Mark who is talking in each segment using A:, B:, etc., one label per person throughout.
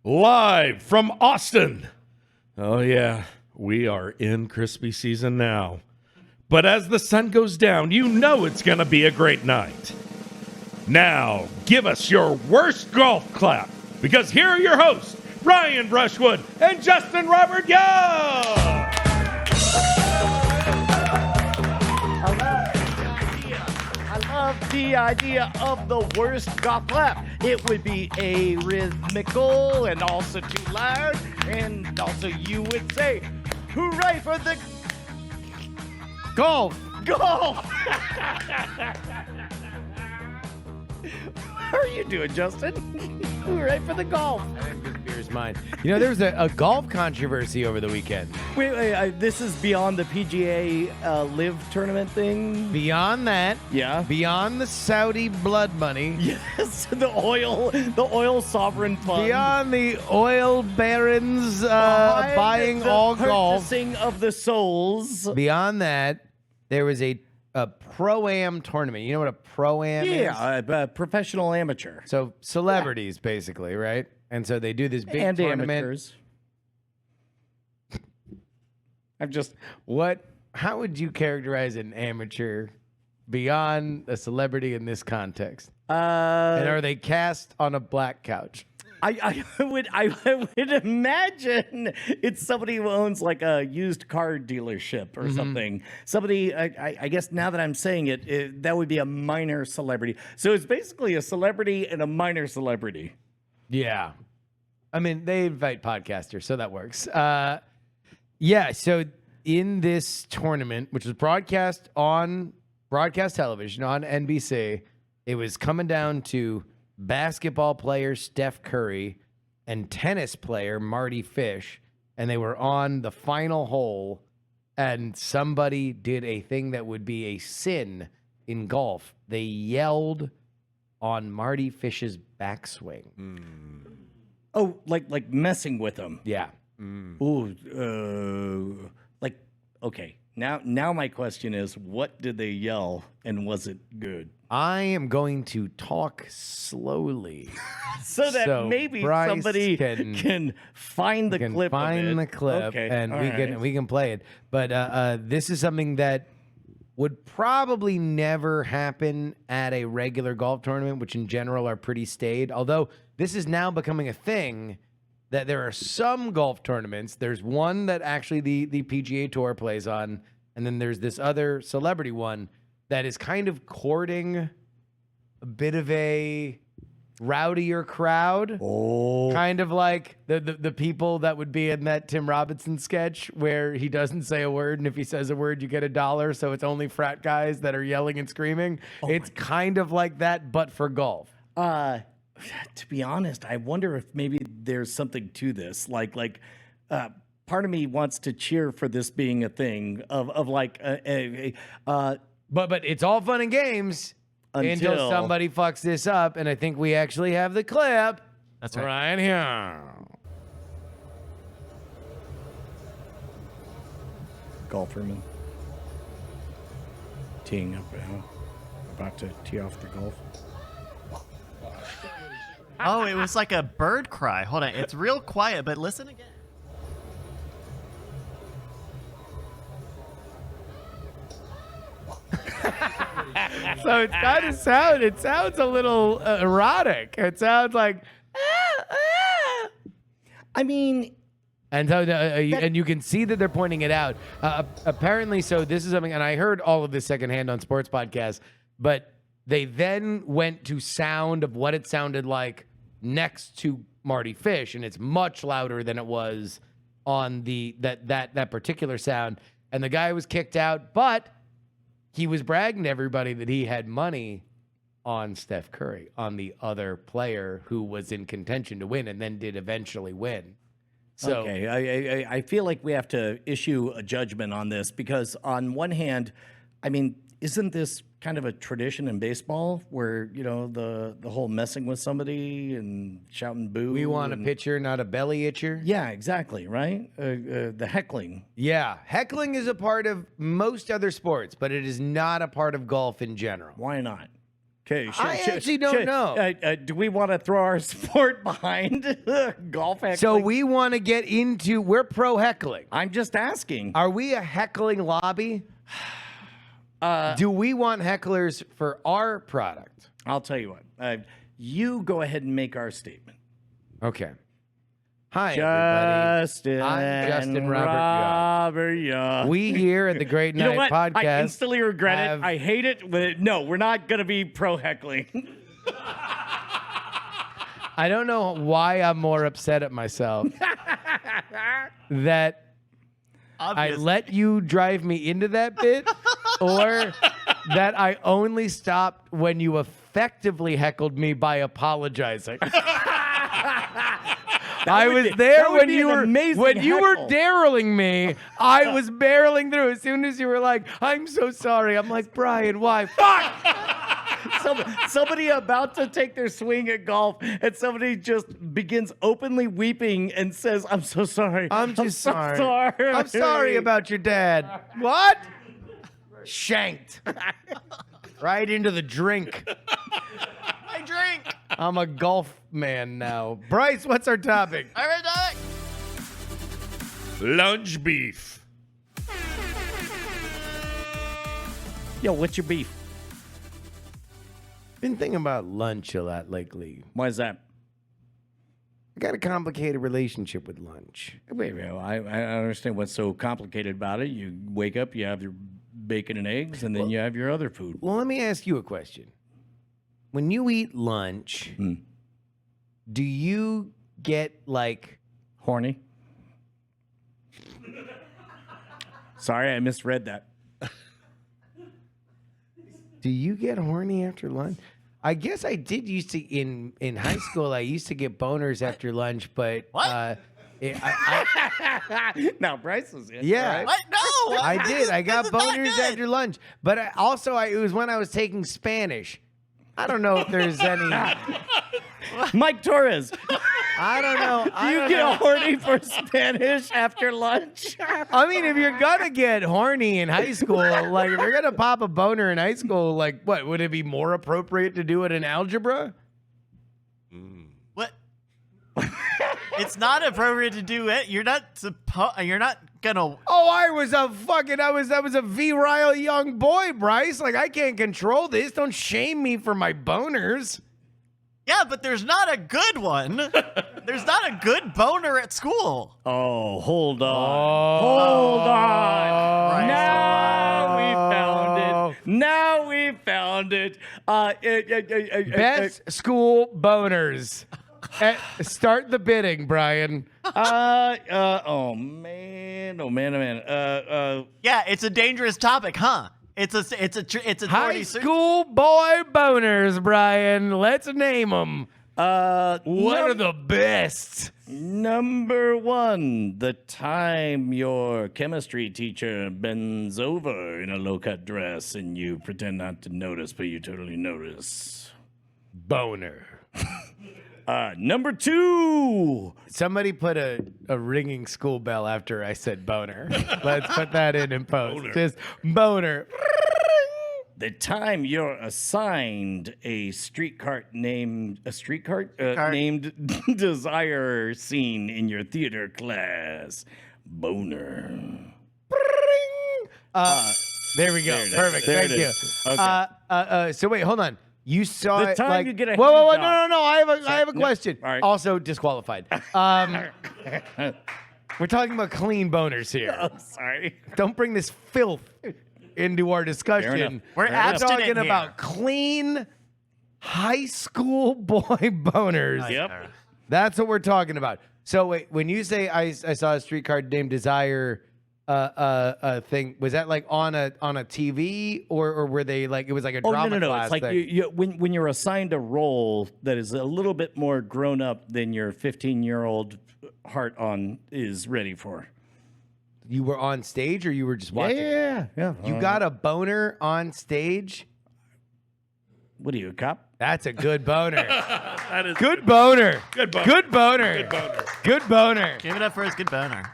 A: live from Austin. Oh, yeah, we are in crispy season now. But as the sun goes down, you know it's going to be a great night. Now, give us your worst golf clap, because here are your hosts, Ryan Brushwood and Justin Robert Young.
B: I love the idea of the worst golf clap. It would be arrhythmical and also too loud, and also you would say, hooray for the golf. How are you doing, Justin? Hooray for the golf.
C: I think this beer's mine. You know, there was a golf controversy over the weekend.
B: Wait, this is beyond the PGA Live tournament thing?
C: Beyond that,
B: Yeah.
C: beyond the Saudi blood money,
B: Yes, the oil sovereign fund.
C: beyond the oil barons buying
B: the
C: all golf,
B: purchasing of the souls.
C: beyond that, there was a pro-am tournament. You know what a pro-am is?
B: Yeah, professional amateur.
C: So celebrities, basically, right? And so they do this big
B: And
C: tournament.
B: amateurs. I'm just...
C: How would you characterize an amateur beyond a celebrity in this context? And are they cast on a black couch?
B: I would imagine it's somebody who owns like a used car dealership or something. Somebody, I guess now that I'm saying it, that would be a minor celebrity. So it's basically a celebrity and a minor celebrity.
C: Yeah. I mean, they invite podcasters, so that works. Yeah, so in this tournament, which was broadcast television on NBC, it was coming down to basketball player Steph Curry and tennis player Marty Fish, and they were on the final hole, and somebody did a thing that would be a sin in golf. They yelled on Marty Fish's backswing.
B: Oh, like messing with them.
C: Yeah.
B: Ooh, like, okay. Now my question is, what did they yell, and was it good?
C: I am going to talk slowly
B: So that maybe
C: Bryce
B: somebody can find the clip of it.
C: the clip,
B: Okay,
C: and
B: all
C: we
B: right.
C: can play it. But this is something that would probably never happen at a regular golf tournament, which in general are pretty staid. Although this is now becoming a thing that there are some golf tournaments. There's one that actually the PGA Tour plays on, and then there's this other celebrity one that is kind of courting a bit of a rowdier crowd.
B: Oh,
C: Kind of like the people that would be in that Tim Robinson sketch where he doesn't say a word, and if he says a word, you get $1. So it's only frat guys that are yelling and screaming. It's kind of like that, but for golf.
B: to be honest, I wonder if maybe there's something to this. Like, part of me wants to cheer for this being a thing of like
C: But it's all fun and games until somebody fucks this up, and I think we actually have the clip.
D: That's right.
C: Right here.
B: golferman teeing up, about to tee off the golf.
D: Oh, it was like a bird cry. Hold on. It's real quiet, but listen again.
C: So it's kind of it sounds a little erotic. It sounds like,
B: I mean,
C: and so and you can see that they're pointing it out. Apparently, so this is something, and I heard all of this secondhand on sports podcasts, but they then went to sound of what it sounded like next to Marty Fish, and it's much louder than it was on that particular sound. And the guy was kicked out, but he was bragging to everybody that he had money on Steph Curry, on the other player who was in contention to win and then did eventually win. So,
B: okay, I feel like we have to issue a judgment on this because on one hand, I mean, isn't this kind of a tradition in baseball where, you know, the whole messing with somebody and shouting boo?
C: we want a
B: and-
C: pitcher, not a belly itcher.
B: Yeah, exactly, right? The heckling.
C: Yeah. Heckling is a part of most other sports, but it is not a part of golf in general.
B: Why not? Okay,
C: I actually don't know.
B: Do we want to throw our sport behind golf heckling?
C: So we want to get into. We're pro heckling.
B: I'm just asking.
C: Are we a heckling lobby? Do we want hecklers for our product?
B: I'll tell you what. You go ahead and make our statement.
C: Okay. Hi, everybody.
B: Justin.
C: I'm Justin Robert
B: Young.
C: We here at the Great
B: You know
C: Night
B: what?
C: Podcast.
B: I instantly regret
C: have-
B: it. I hate it. But no, we're not going to be pro heckling.
C: I don't know why I'm more upset at myself that I
D: Obvious.
C: let you drive me into that bit, or that I only stopped when you effectively heckled me by apologizing. I was there when you were derailing me. I was barreling through. As soon as you were like, "I'm so sorry," I'm like, "Brian, why?" Fuck!
B: Somebody about to take their swing at golf, and somebody just begins openly weeping and says, "I'm so sorry.
C: I'm just
B: so
C: sorry. I'm sorry about your dad." What? Shanked. Right into the drink.
D: I drink.
C: I'm a golf man now. Bryce, what's our topic?
D: All right, Doc.
A: Lunch beef.
B: Yo, what's your beef?
C: Been thinking about lunch a lot lately.
B: Why is that?
C: I got a complicated relationship with lunch.
B: Wait, I understand what's so complicated about it. You wake up, you have your bacon and eggs, and then you have your other food.
C: Well, let me ask you a question. When you eat lunch, do you get like
B: Horny? Sorry, I misread that.
C: Do you get horny after lunch? I guess I did used to in high school. I used to get boners after lunch, but
D: What?
B: Now Bryce was in.
C: yeah,
B: right?
D: What? No.
C: I did. I got
D: This is not
C: boners
D: good.
C: after lunch, but it was when I was taking Spanish. I don't know if there's any.
B: Mike Torres,
C: I don't know.
B: you get horny for Spanish after lunch?
C: I mean, if you're gonna get horny in high school, like if you're gonna pop a boner in high school, like what would it be more appropriate to do it in algebra?
D: What? It's not appropriate to do it. You're not gonna.
C: Oh, I was a virile young boy, Bryce. Like I can't control this. Don't shame me for my boners.
D: Yeah, but there's not a good one. There's not a good boner at school.
B: Oh, hold on.
C: Oh.
B: Hold on.
D: Christ
B: Now we found it.
C: Best school boners. Start the bidding, Brian.
B: Oh man.
D: Yeah, it's a dangerous topic, huh? It's a
C: High
D: already
C: school boy boners, Brian. Let's name them. What are the best?
B: Number one, the time your chemistry teacher bends over in a low-cut dress and you pretend not to notice, but you totally notice.
C: Boner.
B: Number two.
C: Somebody put a ringing school bell after I said boner. Let's put that in post.
A: Boner.
C: Just boner.
B: The time you're assigned a streetcar named Desire scene in your theater class. Boner.
C: There we go.
B: There it is.
C: Perfect.
B: There
C: Thank
B: it
C: you.
B: is. Okay.
C: So wait, hold on. You saw
B: The
C: it
B: time
C: like
B: you get a
C: whoa,
B: hand
C: no.
B: job.
C: I have a
B: No.
C: question.
B: All right.
C: Also disqualified. We're talking about clean boners here.
B: I'm sorry.
C: Don't bring this filth into our
B: Fair
C: discussion.
B: enough.
D: We're
C: We're
D: abstinent
C: talking
D: here.
C: about clean high school boy boners.
B: Yep.
C: That's what we're talking about. So wait, when you say I saw a streetcar named Desire thing, was that like on a TV or were they like it was like a
B: Oh
C: drama
B: no!
C: class
B: It's like
C: thing?
B: when you're assigned a role that is a little bit more grown up than your 15-year-old heart on is ready for.
C: You were on stage or you were just watching?
B: Yeah.
C: You got a boner on stage?
B: What are you, a cop?
C: That's a good boner.
A: That is
C: Good boner.
A: Good boner.
C: Good boner.
A: Good boner.
C: Good boner.
D: Give it up for his good boner.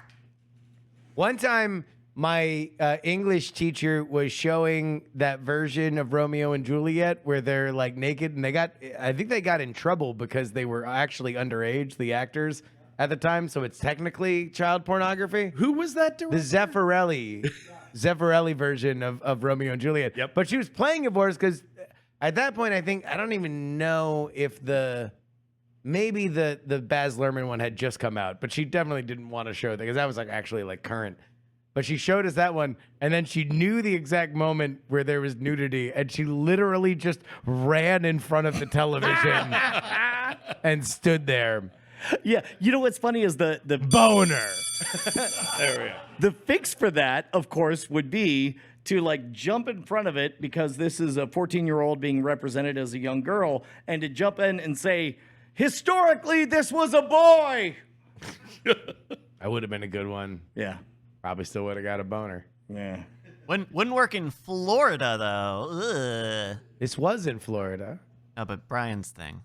C: One time, my English teacher was showing that version of Romeo and Juliet where they're like naked, and I think they got in trouble because they were actually underage, the actors at the time. So it's technically child pornography.
A: Who was that
C: The
A: director?
C: Zeffirelli version of Romeo and Juliet.
A: Yep.
C: But she was playing it for us because at that point, I don't even know if maybe the Baz Luhrmann one had just come out, but she definitely didn't want to show it because that was like actually like current. But she showed us that one, and then she knew the exact moment where there was nudity, and she literally just ran in front of the television and stood there.
B: Yeah, you know what's funny is the
C: Boner.
A: There we go.
B: the fix for that, of course, would be to like jump in front of it because this is a 14-year-old being represented as a young girl, and to jump in and say, historically, this was a boy.
C: That would have been a good one.
B: Yeah,
C: Probably still would have got a boner.
B: yeah.
D: Wouldn't work in Florida though. Ugh.
C: This was in Florida.
D: No, but Brian's thing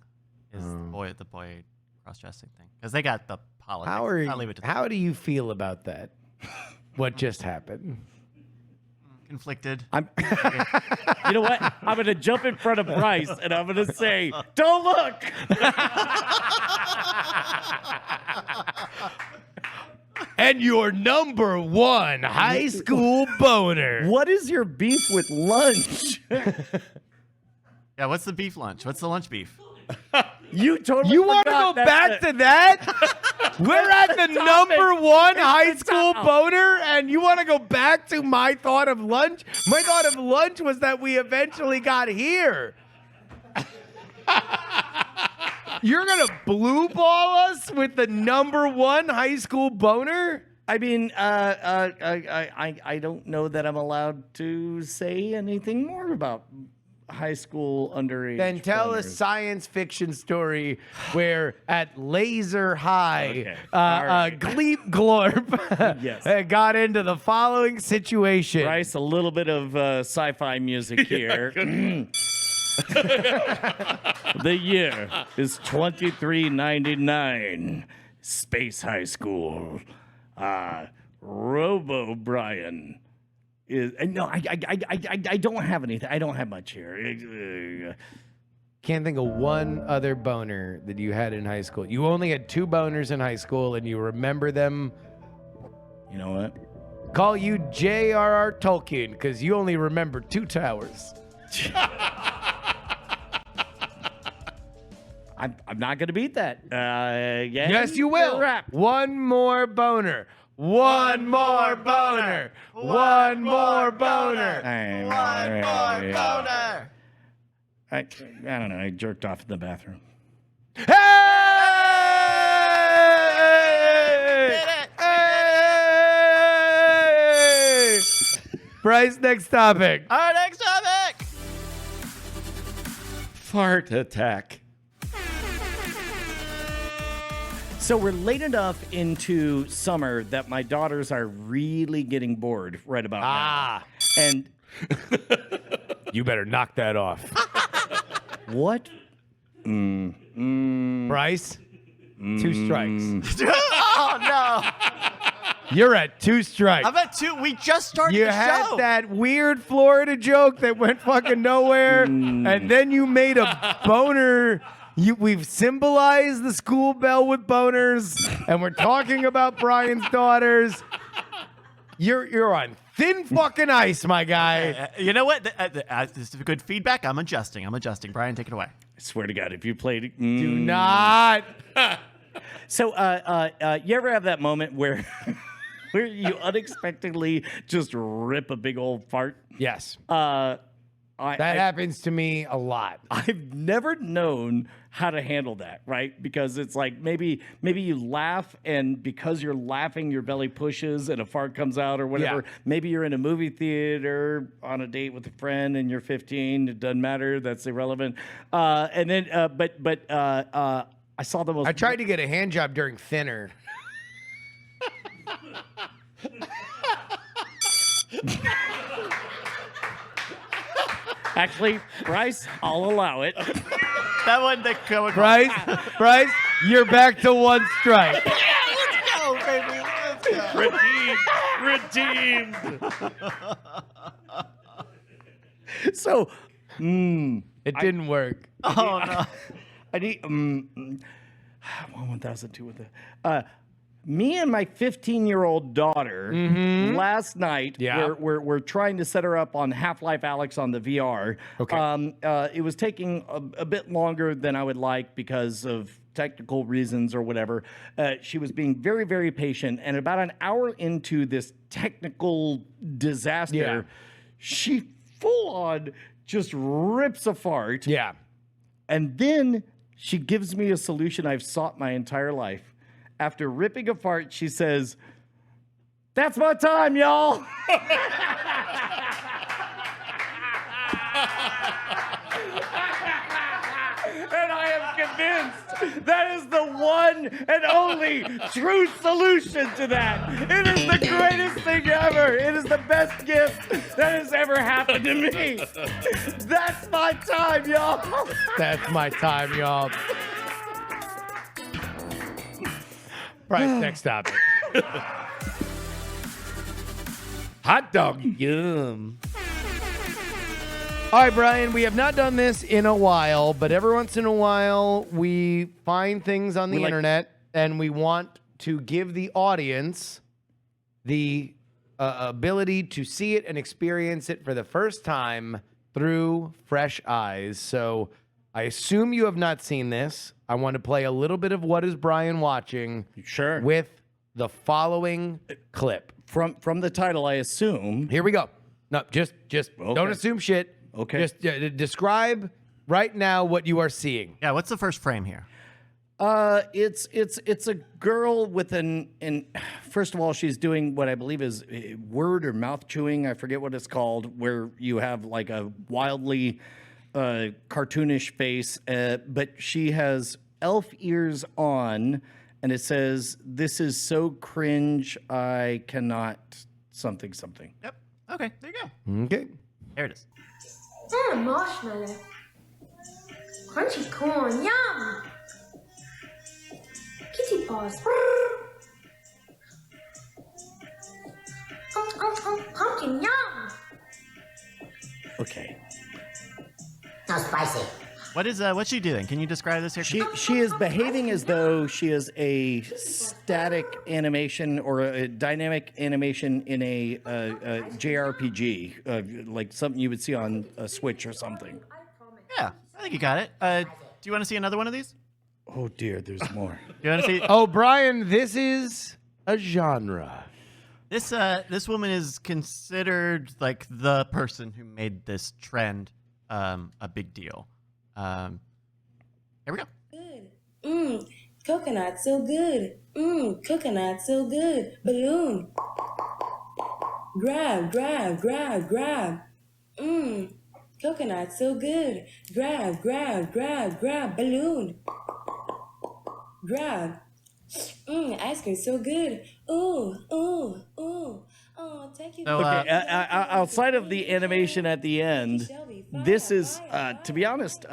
D: is the boy cross-dressing thing because they got the politics. I'll leave it to them.
C: How do you feel about that? What just happened?
D: Conflicted.
B: You know what? I'm going to jump in front of Bryce, and I'm going to say, don't look.
C: And your number one high school boner.
B: What is your beef with lunch?
D: Yeah, what's the beef lunch? What's the lunch beef?
B: You totally
C: You want to
B: forgot
C: go
B: that's
C: back
B: it.
C: to that? We're at the number one high school boner, and you want to go back to my thought of lunch? My thought of lunch was that we eventually got here. You're going to blue ball us with the number one high school boner?
B: I mean, I don't know that I'm allowed to say anything more about high school underage.
C: Then tell a
B: boners.
C: science fiction story where at Laser High,
B: Okay. All right.
C: Gleep Glorp
B: Yes.
C: got into the following situation.
B: Bryce, a little bit of sci-fi music here. The year is 2399. Space High School. Robo Brian is no. I don't have anything. I don't have much here.
C: Can't think of one other boner that you had in high school. You only had 2 boners in high school, and you remember them.
B: You know what?
C: Call you J.R.R. Tolkien because you only remember 2 towers.
B: I'm not gonna beat that. Yeah.
C: Yes, you will.
B: Wrap.
C: One more boner. One more boner. One more boner.
D: One more boner.
B: I don't know. I jerked off in the bathroom.
C: Hey! Hey! Bryce, next topic.
D: All right, next topic.
A: Fart attack.
B: So we're late enough into summer that my daughters are really getting bored right about now. And
C: You better knock that off.
B: what?
C: Bryce, 2 strikes.
D: Oh no!
C: You're at 2 strikes.
D: I'm at 2. We just started
C: You
D: the
C: had
D: show.
C: that weird Florida joke that went fucking nowhere, and then you made a boner. We've symbolized the school bell with boners, and we're talking about Brian's daughters. You're on thin fucking ice, my guy.
D: You know what? This is good feedback. I'm adjusting. Brian, take it away.
B: I swear to God, if you played,
C: Do not.
B: So, you ever have that moment where, where you unexpectedly just rip a big old fart?
C: Yes,
B: That
C: that happens to me a lot.
B: I've never known how to handle that, right? Because it's like maybe you laugh, and because you're laughing, your belly pushes and a fart comes out or whatever.
C: Yeah.
B: Maybe you're in a movie theater on a date with a friend and you're 15. It doesn't matter. That's irrelevant. And then, I saw the most.
C: I tried to get a hand job during Thinner.
B: Actually, Bryce, I'll allow it.
D: That one that coming.
C: Bryce, you're back to 1 strike.
D: Let's go, baby. Let's go.
A: Redeemed. redeemed.
B: So,
C: It didn't work.
D: Oh no.
B: I need 1002 with the me and my 15-year-old daughter last night we're trying to set her up on Half-Life Alyx on the VR.
C: Okay.
B: It was taking a bit longer than I would like because of technical reasons or whatever. She was being very, very patient, and about an hour into this technical disaster, she full on just rips a fart.
C: Yeah.
B: And then she gives me a solution I've sought my entire life. After ripping a fart, she says, "That's my time, y'all." And I am convinced that is the one and only true solution to that. It is the greatest thing ever. It is the best gift that has ever happened to me. That's my time, y'all.
C: That's my time, y'all. Right, next topic.
A: Hot dog. Yum.
C: All right, Brian, we have not done this in a while, but every once in a while we find things on the internet and we want to give the audience the ability to see it and experience it for the first time through fresh eyes. So I assume you have not seen this. I want to play a little bit of What is Brian Watching?
B: Sure.
C: With the following clip.
B: From the title, I assume.
C: Here we go. No, just don't assume shit.
B: Okay.
C: Just describe right now what you are seeing.
D: Yeah, what's the first frame here?
B: It's a girl with first of all, she's doing what I believe is word or mouth chewing. I forget what it's called, where you have like a wildly cartoonish face, but she has elf ears on, and it says, "This is so cringe, I cannot something."
D: Yep. Okay, there you go.
C: Okay.
D: There it is.
E: Marshmallow. Crunchy corn, yum! Kitty paws. Pumpkin, yum!
B: Okay.
E: How spicy.
D: What's she doing? Can you describe this here?
B: She is behaving as though she is a static animation or a dynamic animation in a JRPG, like something you would see on a Switch or something.
D: Yeah, I think you got it. Do you want to see another one of these?
B: Oh dear, there's more.
D: You want to see?
C: Oh, Brian, this is a genre.
D: This woman is considered like the person who made this trend a big deal. Here we go.
F: Good. Coconut so good. Coconut so good. Balloon. Grab. Coconut so good. Grab. Balloon. Grab. Ice cream so good. Ooh. Oh, thank you.
D: So,
B: Okay, outside of the animation at the end, this is, to be honest,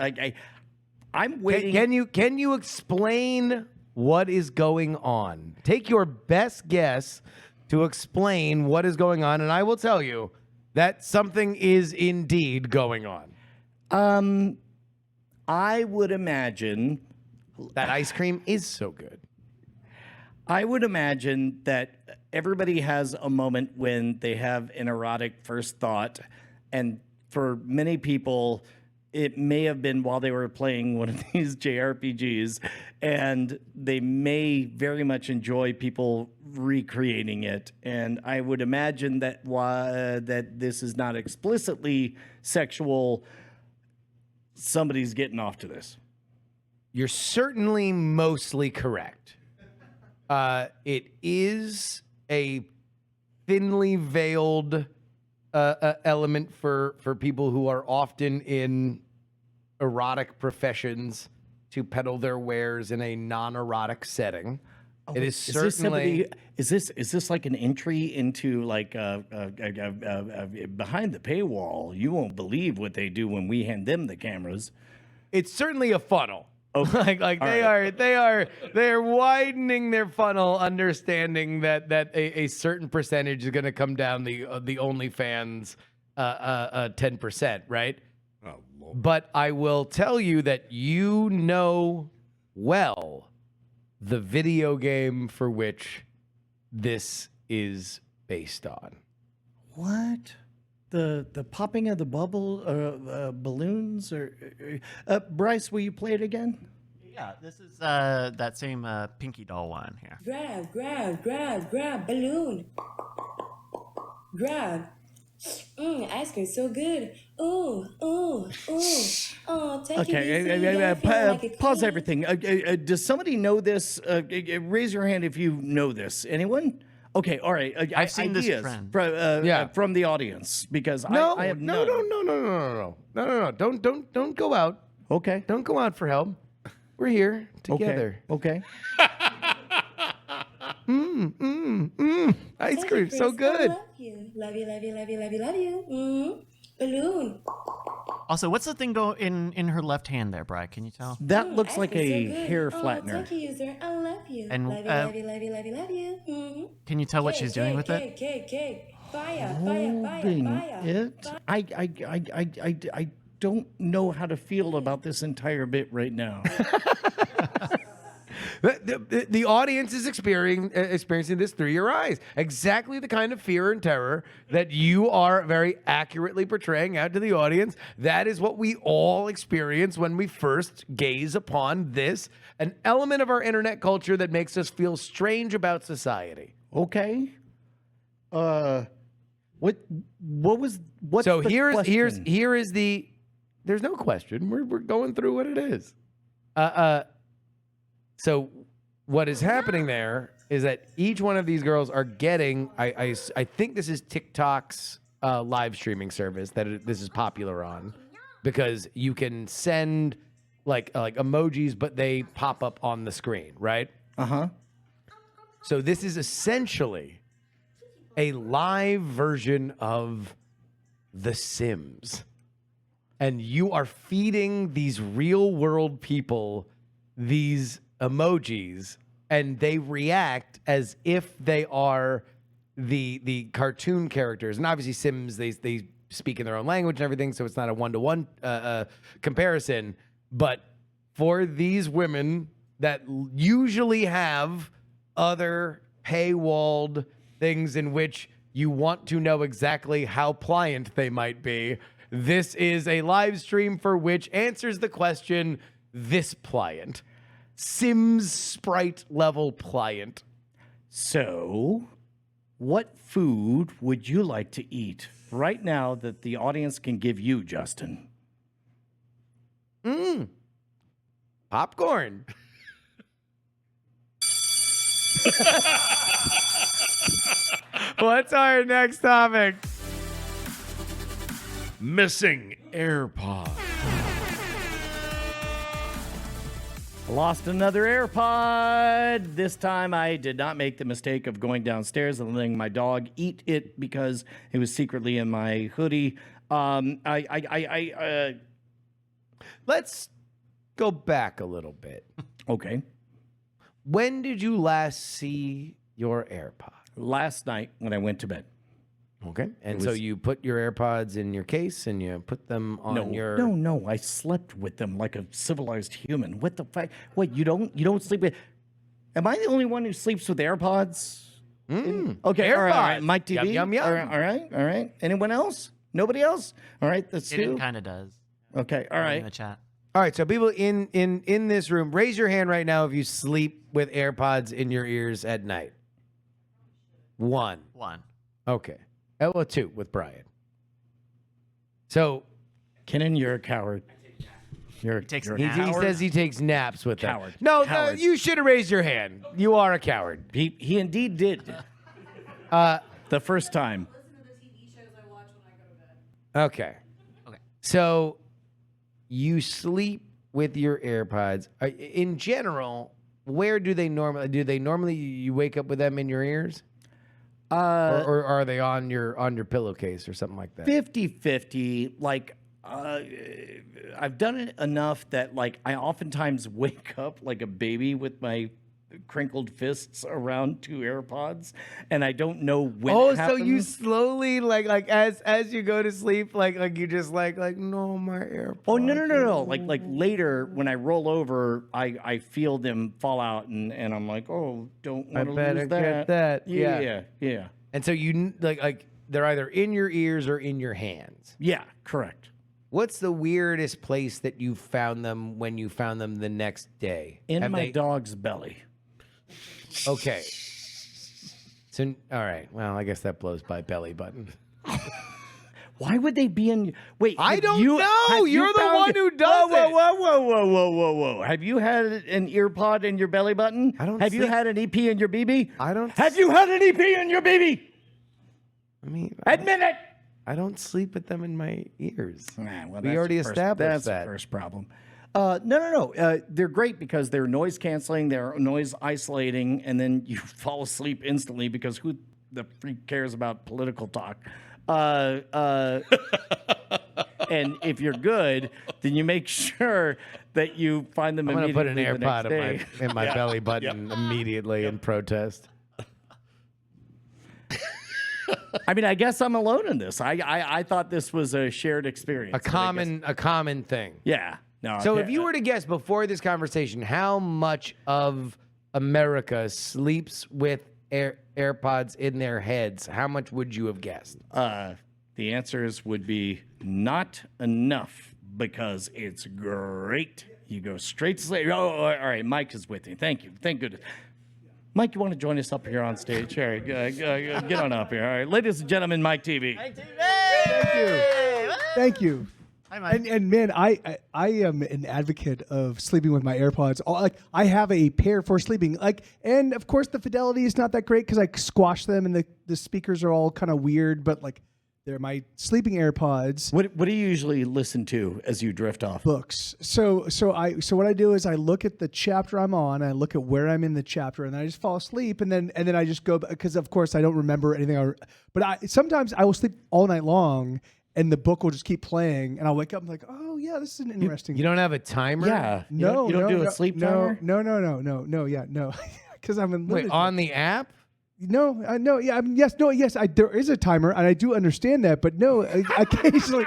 B: I'm waiting.
C: Can you explain what is going on? Take your best guess to explain what is going on, and I will tell you that something is indeed going on.
B: I would imagine
C: That ice cream is so good.
B: I would imagine that everybody has a moment when they have an erotic first thought, and for many people, it may have been while they were playing one of these JRPGs, and they may very much enjoy people recreating it. And I would imagine that that this is not explicitly sexual. Somebody's getting off to this.
C: You're certainly mostly correct. It is a thinly veiled element for people who are often in erotic professions to peddle their wares in a non-erotic setting. It is certainly.
B: Is this like an entry into like behind the paywall? You won't believe what they do when we hand them the cameras.
C: It's certainly a funnel. like they are widening their funnel, understanding that a certain percentage is going to come down the OnlyFans 10%, right?
A: Oh, Lord.
C: But I will tell you that you know well the video game for which this is based on.
B: What? The popping of the bubble balloons or Bryce, will you play it again?
D: Yeah, this is that same Pinky Doll one here.
F: Grab, balloon. Grab. Ice cream so good. Ooh. Oh, take it easy. Yeah, feeling like a
B: Pause
F: queen.
B: everything. Does somebody know this? Raise your hand if you know this. Anyone? Okay, all right.
D: I've seen this
B: ideas
D: trend.
B: from the audience because
C: No,
B: I have
C: no. Don't go out.
B: Okay.
C: Don't go out for help. We're here together.
B: Okay.
C: Ice
F: Take
C: cream,
F: it,
C: so
F: Chris.
C: good.
F: I love you. Love you. Balloon.
D: Also, what's the thing go in her left hand there, Bri? Can you tell?
B: That looks
F: Ice
B: like
F: cream so
B: a
F: good.
B: hair
F: Oh,
B: flattener.
F: thank you, user. I love you.
D: And,
F: Love you.
D: Can you tell what she's doing with it?
F: Cake. Fire.
B: Holding it. I don't know how to feel about this entire bit right now.
C: The audience is experiencing this through your eyes. Exactly the kind of fear and terror that you are very accurately portraying out to the audience. That is what we all experience when we first gaze upon this, an element of our internet culture that makes us feel strange about society.
B: Okay. What was what's
C: So
B: the question?
C: here is the. There's no question. We're going through what it is. So what is happening there is that each one of these girls are getting. I think this is TikTok's live streaming service that this is popular on, because you can send like emojis, but they pop up on the screen, right? So this is essentially a live version of The Sims. And you are feeding these real world people these emojis, and they react as if they are the cartoon characters. And obviously Sims, they speak in their own language and everything, so it's not a one-to-one comparison. But for these women that usually have other paywalled things in which you want to know exactly how pliant they might be, this is a live stream for which answers the question, this pliant. Sims sprite level pliant.
B: So, what food would you like to eat right now that the audience can give you, Justin?
C: Popcorn. What's our next topic?
A: Missing AirPods.
B: Lost another AirPod. This time I did not make the mistake of going downstairs and letting my dog eat it because it was secretly in my hoodie.
C: Let's go back a little bit.
B: Okay.
C: When did you last see your AirPod?
B: Last night when I went to bed.
C: Okay. And so you put your AirPods in your case and you put them on your...
B: No. I slept with them like a civilized human. What the fuck? What, you don't sleep with... Am I the only one who sleeps with AirPods? Okay, all right.
C: AirPods.
B: MikeTV?
C: Yum, yum, yum.
B: All right. Anyone else? Nobody else? All right, that's
D: It
B: two.
D: kind of does.
B: Okay, all
D: In
B: right.
D: the chat.
C: All right, so people in this room, raise your hand right now if you sleep with AirPods in your ears at night. One. Okay. Well, two with Brian. So
B: Kenan, you're a coward. You're
D: takes
B: you're a
C: he
D: naps.
B: coward.
C: says he takes naps with them.
B: Coward.
C: No,
B: Coward.
C: you should have raised your hand. You are a coward.
B: He indeed did. The first time.
C: Okay. So you sleep with your AirPods. In general, where do they normally you wake up with them in your ears? Or are they on your pillowcase or something like that?
B: 50-50. Like, I've done it enough that like I oftentimes wake up like a baby with my crinkled fists around 2 AirPods, and I don't know when.
C: Oh,
B: it
C: so you
B: happens.
C: slowly like as you go to sleep, like you just like no, my AirPods.
B: Oh no! Like later when I roll over, I feel them fall out, and I'm like, oh, don't
C: I
B: want to
C: better
B: lose that.
C: get that.
B: Yeah.
C: And so you like they're either in your ears or in your hands.
B: Yeah, correct.
C: What's the weirdest place that you found them when you found them the next day?
B: In my dog's belly.
C: Okay. So all right. Well, I guess that blows by belly button.
B: Why would they be in? Wait,
C: I don't know. You're the one who does it.
B: Whoa! Have you had an ear pod in your belly button?
C: I don't
B: Have you
C: sleep-
B: had an EP in your BB?
C: I don't.
B: Have you had an EP in your BB?
C: I mean,
B: Admit it.
C: I don't sleep with them in my ears.
B: Well,
C: We
B: that's
C: already
B: the first-
C: established
B: that's
C: that.
B: the first problem. No. They're great because they're noise canceling, they're noise isolating, and then you fall asleep instantly because who the freak cares about political talk? And if you're good, then you make sure that you find them
C: I'm gonna put an
B: immediately the
C: AirPod
B: next day.
C: in my belly button immediately in protest.
B: I mean, I guess I'm alone in this. I thought this was a shared experience.
C: A common thing.
B: Yeah. No.
C: So if you were to guess before this conversation, how much of America sleeps with AirPods in their heads, how much would you have guessed?
B: The answers would be not enough because it's great. You go straight to sleep. Oh, all right. Mike is with you. Thank you. Thank goodness. Mike, you want to join us up here on stage? All right, get on up here. All right, ladies and gentlemen, MikeTV.
G: Thank you.
D: Hi, Mike.
G: And man, I am an advocate of sleeping with my AirPods. Like I have a pair for sleeping. Like, and of course the fidelity is not that great because I squash them and the speakers are all kind of weird. But like, they're my sleeping AirPods.
B: What do you usually listen to as you drift off?
G: Books. So what I do is I look at the chapter I'm on. I look at where I'm in the chapter, and then I just fall asleep. And then I just go because of course I don't remember anything. But sometimes I will sleep all night long. And the book will just keep playing, and I'll wake up and like, oh yeah, this is an interesting.
C: You don't have a timer?
B: Yeah.
G: No,
B: you don't do
G: no,
B: a sleep timer?
G: No, yeah, no, because I'm in.
C: Wait, on the app?
G: No, no, yeah, yes. There is a timer, and I do understand that, but no, occasionally,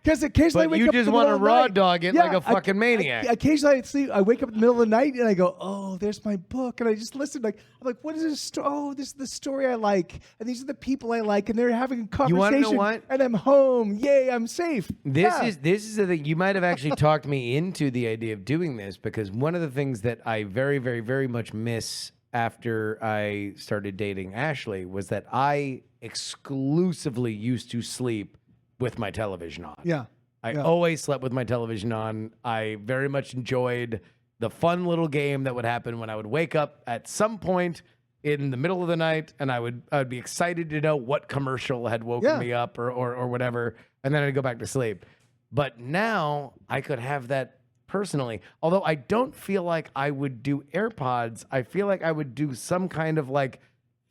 G: because occasionally I
C: But
G: wake
C: you
G: up in
C: just
G: the
C: want to
G: middle of the
C: raw
G: night.
C: dog it like a fucking maniac.
G: Occasionally I wake up in the middle of the night and I go, oh, there's my book, and I just listen. Like I'm like, what is this story? Oh, this is the story I like, and these are the people I like, and they're having a conversation.
C: You wanna know what?
G: And I'm home. Yay, I'm safe.
C: This
G: Yeah.
C: is the thing. You might have actually talked me into the idea of doing this because one of the things that I very, very, very much miss after I started dating Ashley was that I exclusively used to sleep with my television on.
G: Yeah.
C: I always slept with my television on. I very much enjoyed the fun little game that would happen when I would wake up at some point in the middle of the night, and I'd be excited to know what commercial had woken me up or whatever, and then I'd go back to sleep. But now I could have that personally. Although I don't feel like I would do AirPods, I feel like I would do some kind of like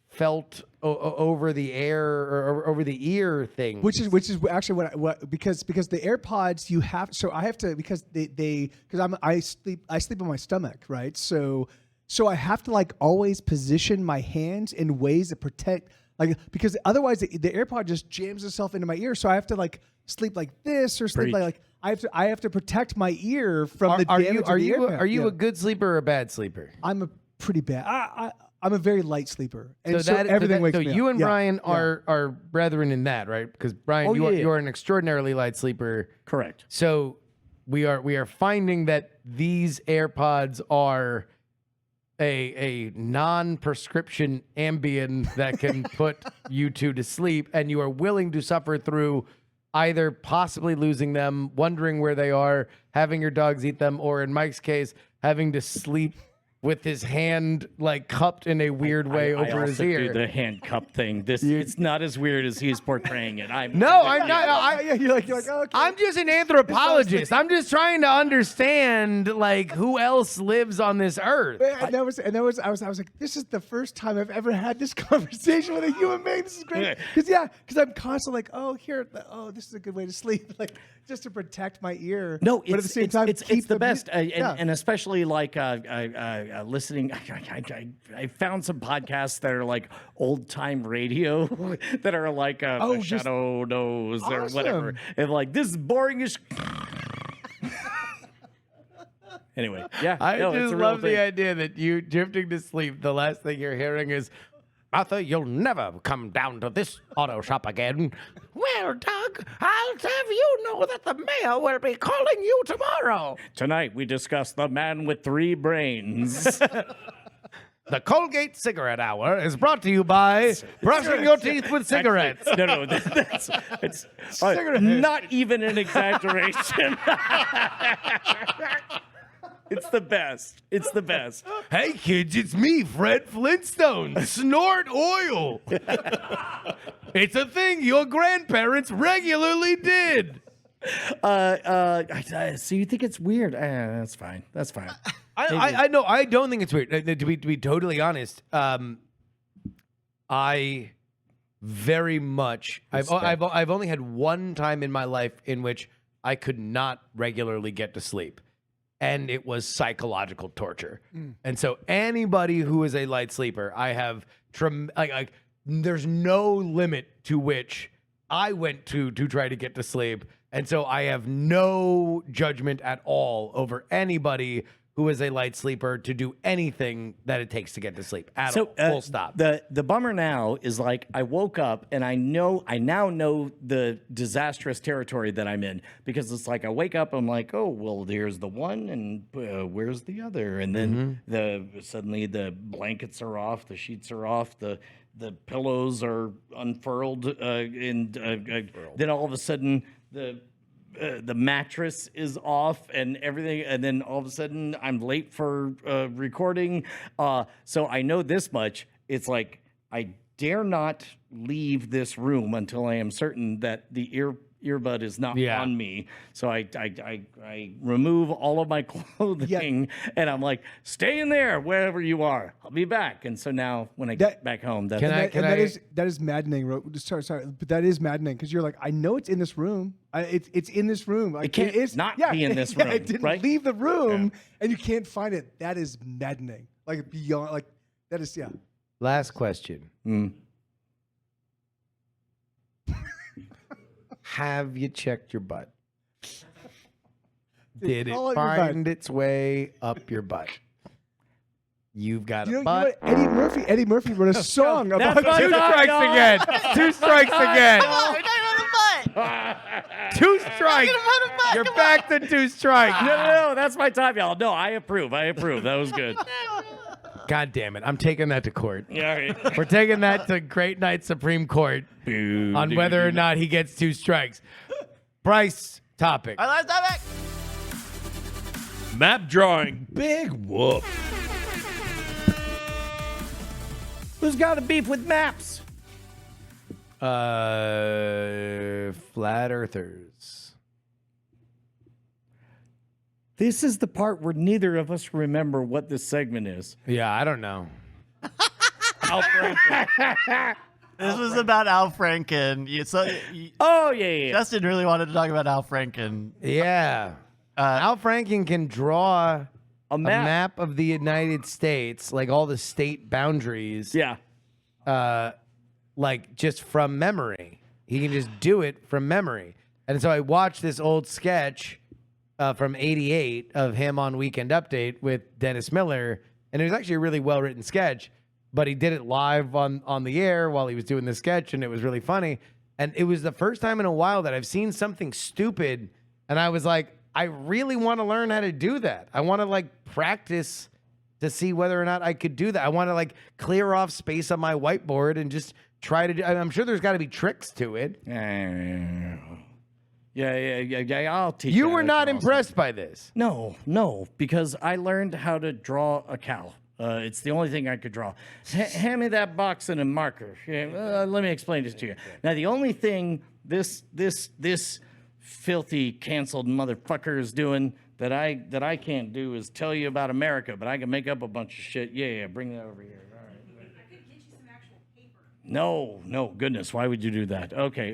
C: felt over the air or over the ear thing,
G: which is actually what because the AirPods you have, so I have to, because I sleep on my stomach, right? So I have to like always position my hands in ways that protect, like, because otherwise the AirPod just jams itself into my ear. So I have to like sleep like this or sleep like I have to protect my ear from the damage.
C: Are you a good sleeper or a bad sleeper?
G: I'm a pretty bad. I'm a very light sleeper, and so everything wakes me up.
C: So you and Brian are brethren in that, right? Because Brian, you are an extraordinarily light sleeper.
B: Correct.
C: So we are finding that these AirPods are a non-prescription Ambien that can put you two to sleep, and you are willing to suffer through either possibly losing them, wondering where they are, having your dogs eat them, or in Mike's case, having to sleep with his hand like cupped in a weird way
B: I
C: over his
B: also
C: ear.
B: do the hand cup thing. It's not as weird as he's portraying it. I'm
C: No, I'm not.
G: Yeah, you're like, oh, okay.
C: I'm just an anthropologist. I'm just trying to understand like who else lives on this earth.
G: And I was like, this is the first time I've ever had this conversation with a human being. This is great. Because I'm constantly like, this is a good way to sleep, like just to protect my ear.
B: No,
G: but at the same time,
B: it's
G: keep
B: the best,
G: yeah.
B: and especially like listening. I found some podcasts that are like old time radio that are like a Shadow Knows or whatever, and like this is boring as. Anyway, yeah,
C: I
B: no,
C: just
B: it's a real
C: love the
B: thing.
C: idea that you drifting to sleep, the last thing you're hearing is, Martha, you'll never come down to this auto shop again. Well, Doug, I'll have you know that the mayor will be calling you tomorrow.
B: Tonight we discuss the man with 3 brains.
C: The Colgate Cigarette Hour is brought to you by brushing your teeth with cigarettes.
B: No, it's not even an exaggeration. It's the best. It's the best.
C: Hey, kids, it's me, Fred Flintstone. Snort oil. It's a thing your grandparents regularly did.
B: So you think it's weird? That's fine. That's fine.
C: I know. I don't think it's weird. To be totally honest, I very much. I've only had one time in my life in which I could not regularly get to sleep, and it was psychological torture. And so anybody who is a light sleeper, I have there's no limit to which I went to try to get to sleep, and so I have no judgment at all over anybody who is a light sleeper to do anything that it takes to get to sleep at all. Full stop.
B: The bummer now is like I woke up and I now know the disastrous territory that I'm in, because it's like I wake up, I'm like, oh well, there's the one, and where's the other? And then suddenly the blankets are off, the sheets are off, the pillows are unfurled, and then all of a sudden the mattress is off and everything, and then all of a sudden I'm late for recording. So I know this much. It's like I dare not leave this room until I am certain that the earbud is not on me. So I remove all of my clothing, and I'm like, stay in there wherever you are. I'll be back. And so now when I get back home, that
G: is maddening. Sorry, but that is maddening because you're like, I know it's in this room. It's in this room.
B: It can't be in this room.
G: It didn't
B: right?
G: leave the room, and you can't find it. That is maddening. Like beyond, like that is
C: Last question. Have you checked your butt? Did it find its way up your butt? You've got a butt.
G: Eddie Murphy wrote a song about
C: 2 strikes again. 2 strikes again. Two strikes. You're back to 2 strikes.
B: No, that's my time, y'all. No, I approve. That was good.
C: God damn it. I'm taking that to court.
B: Yeah, right.
C: We're taking that to Great Night Supreme Court on whether or not he gets 2 strikes. Bryce, topic.
D: Our last topic.
A: Map drawing. Big whoop.
B: Who's got a beef with maps?
C: Flat earthers.
B: This is the part where neither of us remember what this segment is.
C: Yeah, I don't know.
B: Al Franken.
D: This was about Al Franken.
B: Oh, yeah.
D: Justin really wanted to talk about Al Franken.
C: Yeah. Al Franken can draw a map of the United States, like all the state boundaries.
B: Yeah.
C: Like just from memory. He can just do it from memory. And so I watched this old sketch from '88 of him on Weekend Update with Dennis Miller, and it was actually a really well-written sketch, but he did it live on the air while he was doing the sketch, and it was really funny. And it was the first time in a while that I've seen something stupid, and I was like, I really want to learn how to do that. I want to like practice to see whether or not I could do that. I want to like clear off space on my whiteboard and just try to do. I'm sure there's got to be tricks to it.
B: You Yeah. I'll teach
C: You
B: how
C: were
B: to
C: not
B: draw
C: impressed by this.
B: No, because I learned how to draw a cow. It's the only thing I could draw. Hand me that box and a marker. Let me explain this to you. Now, the only thing this filthy canceled motherfucker is doing that I can't do is tell you about America, but I can make up a bunch of shit. Yeah, bring that over here. All right. I could get you some actual paper. No, goodness, why would you do that? Okay,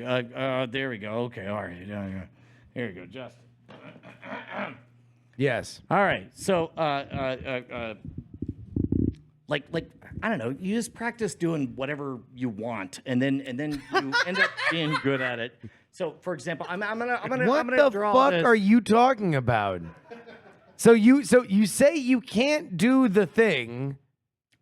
B: there we go. Okay, all right. Here we go, Justin.
C: Yes.
B: All right. So, like I don't know. You just practice doing whatever you want, and then you end up being good at it. So, for example, I'm gonna
C: What
B: draw
C: the fuck
B: this.
C: are you talking about? So you say you can't do the thing,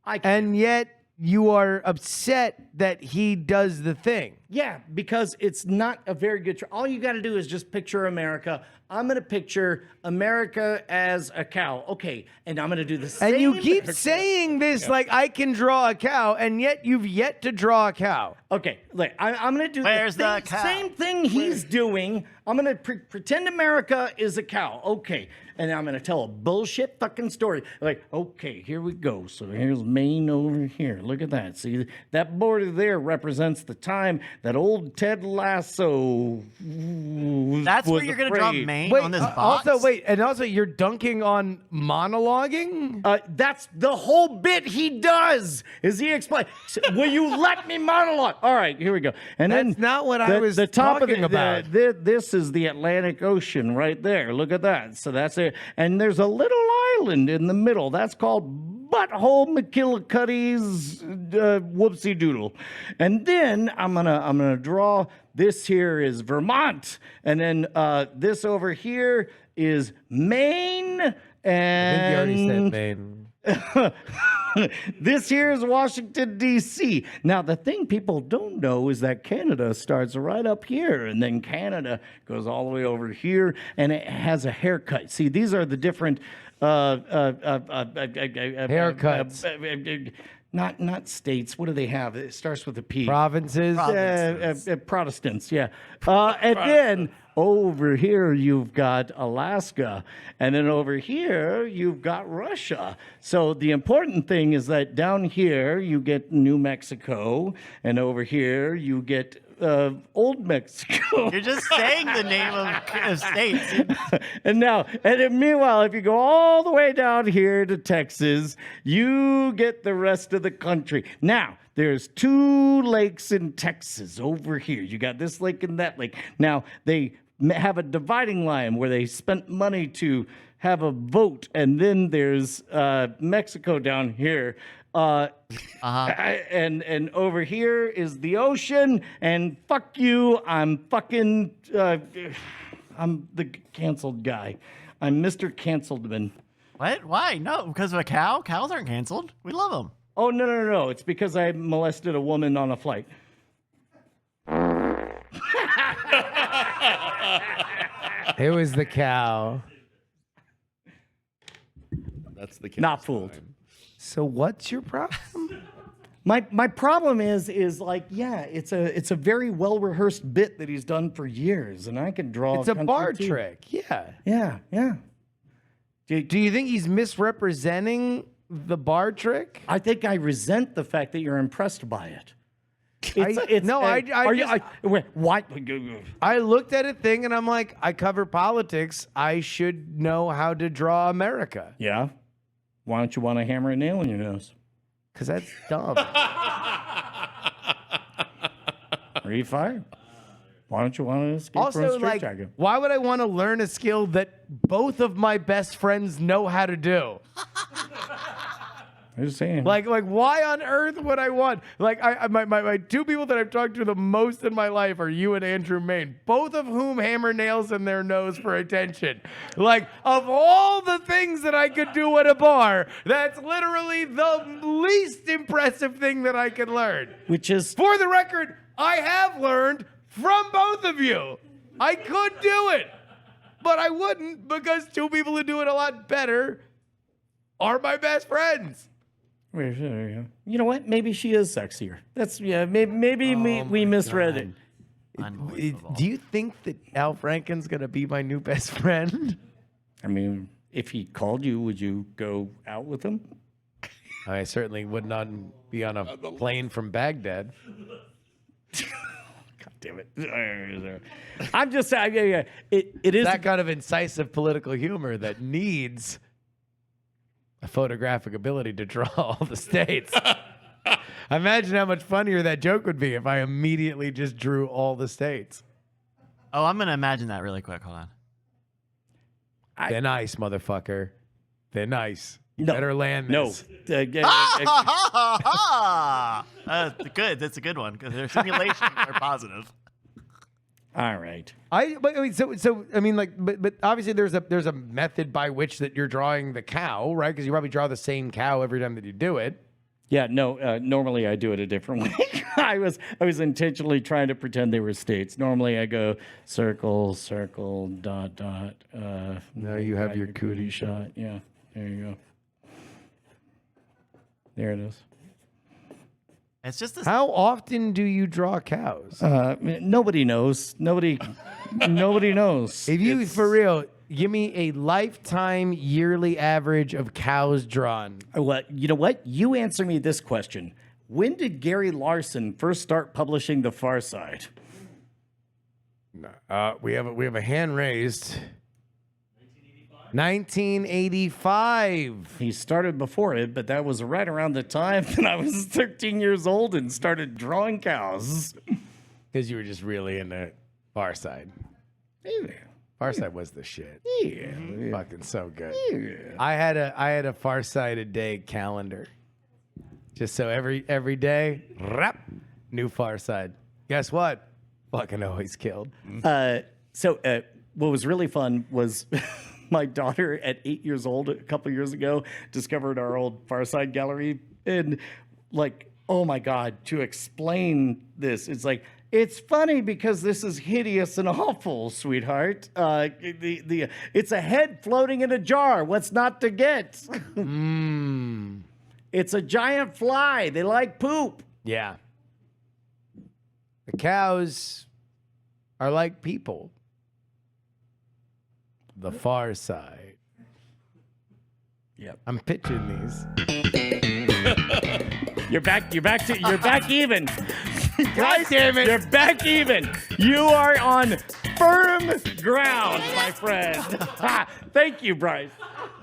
C: and yet you are upset that he does the thing.
B: Yeah, because it's not a very good. All you got to do is just picture America. I'm gonna picture America as a cow. Okay, and I'm gonna do the same.
C: And you keep saying this like I can draw a cow, and yet you've yet to draw a cow.
B: Okay, look, I'm going to do
D: Where's the cow?
B: same thing he's doing. I'm going to pretend America is a cow. Okay, and I'm going to tell a bullshit fucking story. Like, okay, here we go. So here's Maine over here. Look at that. See, that border there represents the time that old Ted Lasso
D: That's
B: was
D: where you're going to draw
B: afraid.
D: Maine
C: Wait,
D: on this box?
C: also you're dunking on monologuing?
B: That's the whole bit he does. Is he explain? Will you let me monologue? All right, here we go. And
C: That's
B: then
C: not what I was
B: the top
C: talking
B: of
C: about.
B: This is the Atlantic Ocean right there. Look at that. So that's it. And there's a little island in the middle. That's called Butthole McKillicuddy's Whoopsie Doodle. And then I'm gonna draw. This here is Vermont, and then this over here is Maine. And
C: I think you already said Maine.
B: this here is Washington, D.C. Now, the thing people don't know is that Canada starts right up here, and then Canada goes all the way over here, and it has a haircut. See, these are the different
C: Haircuts.
B: Not states. What do they have? It starts with a P.
C: Provinces.
B: Protestants, yeah. And then over here you've got Alaska, and then over here you've got Russia. So the important thing is that down here you get New Mexico, and over here you get Old Mexico.
D: You're just saying the name of states.
B: And then meanwhile, if you go all the way down here to Texas, you get the rest of the country. Now, there's 2 lakes in Texas over here. You got this lake and that lake. Now, they have a dividing line where they spent money to have a vote, and then there's Mexico down here. And over here is the ocean, and fuck you, I'm fucking, I'm the canceled guy. I'm Mr. Canceledman.
D: What? Why? No, because of a cow? Cows aren't canceled. We love them.
B: Oh, no. It's because I molested a woman on a flight.
C: It was the cow.
A: That's the
B: Not fooled.
C: So what's your problem?
B: My problem is like, yeah, it's a very well rehearsed bit that he's done for years, and I can draw.
C: It's a
B: country
C: bar
B: too.
C: trick. Yeah.
B: Yeah.
C: Do you think he's misrepresenting the bar trick?
B: I think I resent the fact that you're impressed by it. What?
C: I looked at a thing and I'm like, I cover politics. I should know how to draw America.
B: Yeah. Why don't you want to hammer a nail in your nose?
C: Because that's dumb.
B: Are you fired? Why don't you want to escape from a
C: Also, like,
B: straitjacket?
C: why would I want to learn a skill that both of my best friends know how to do?
B: I'm just saying.
C: Like, why on earth would I want? Like, my 2 people that I've talked to the most in my life are you and Andrew Main, both of whom hammer nails in their nose for attention. Like, of all the things that I could do at a bar, that's literally the least impressive thing that I could learn.
B: Which is
C: For the record, I have learned from both of you. I could do it, but I wouldn't because 2 people who do it a lot better are my best friends.
B: You know what? Maybe she is sexier. That's Maybe we misread it.
D: Unbelievable.
C: Do you think that Al Franken's gonna be my new best friend?
B: I mean, if he called you, would you go out with him?
C: I certainly would not be on a plane from Baghdad.
B: God damn it. I'm just saying, it is.
C: That kind of incisive political humor that needs a photographic ability to draw all the states. Imagine how much funnier that joke would be if I immediately just drew all the states.
D: Oh, I'm going to imagine that really quick. Hold on.
C: Thin ice, motherfucker. Thin ice. You
B: No.
C: better land this.
B: No.
D: Good. That's a good one because their simulations are positive.
B: All right.
C: But obviously there's a method by which that you're drawing the cow, right? Because you probably draw the same cow every time that you do it.
B: Yeah, no, normally I do it a different way. I was intentionally trying to pretend they were states. Normally I go circle, circle, dot, dot.
C: Now you have your cootie
B: shot. Yeah, there you go. There it is.
D: It's just this.
C: How often do you draw cows?
B: Nobody knows. Nobody knows.
C: If you, for real, give me a lifetime yearly average of cows drawn.
B: What? You know what? You answer me this question. When did Gary Larson first start publishing The Far Side?
C: We have a hand raised. 1985.
B: He started before it, but that was right around the time that I was 13 years old and started drawing cows.
C: Because you were just really into Far Side.
B: Yeah.
C: Far Side was the shit.
B: Yeah.
C: Fucking so good.
B: Yeah.
C: I had a Far Side a day calendar. Just so every day, rap, new Far Side. Guess what? Fucking always killed.
B: So what was really fun was my daughter at 8 years old a couple years ago discovered our old Far Side gallery, and like, oh my God, to explain this, it's like, it's funny because this is hideous and awful, sweetheart. It's a head floating in a jar. What's not to get? It's a giant fly. They like poop.
C: Yeah. The cows are like people. The Far Side.
B: Yep.
C: I'm pitching these.
B: You're back even.
C: God damn it.
B: You're back even. You are on firm ground, my friend. Thank you, Bryce.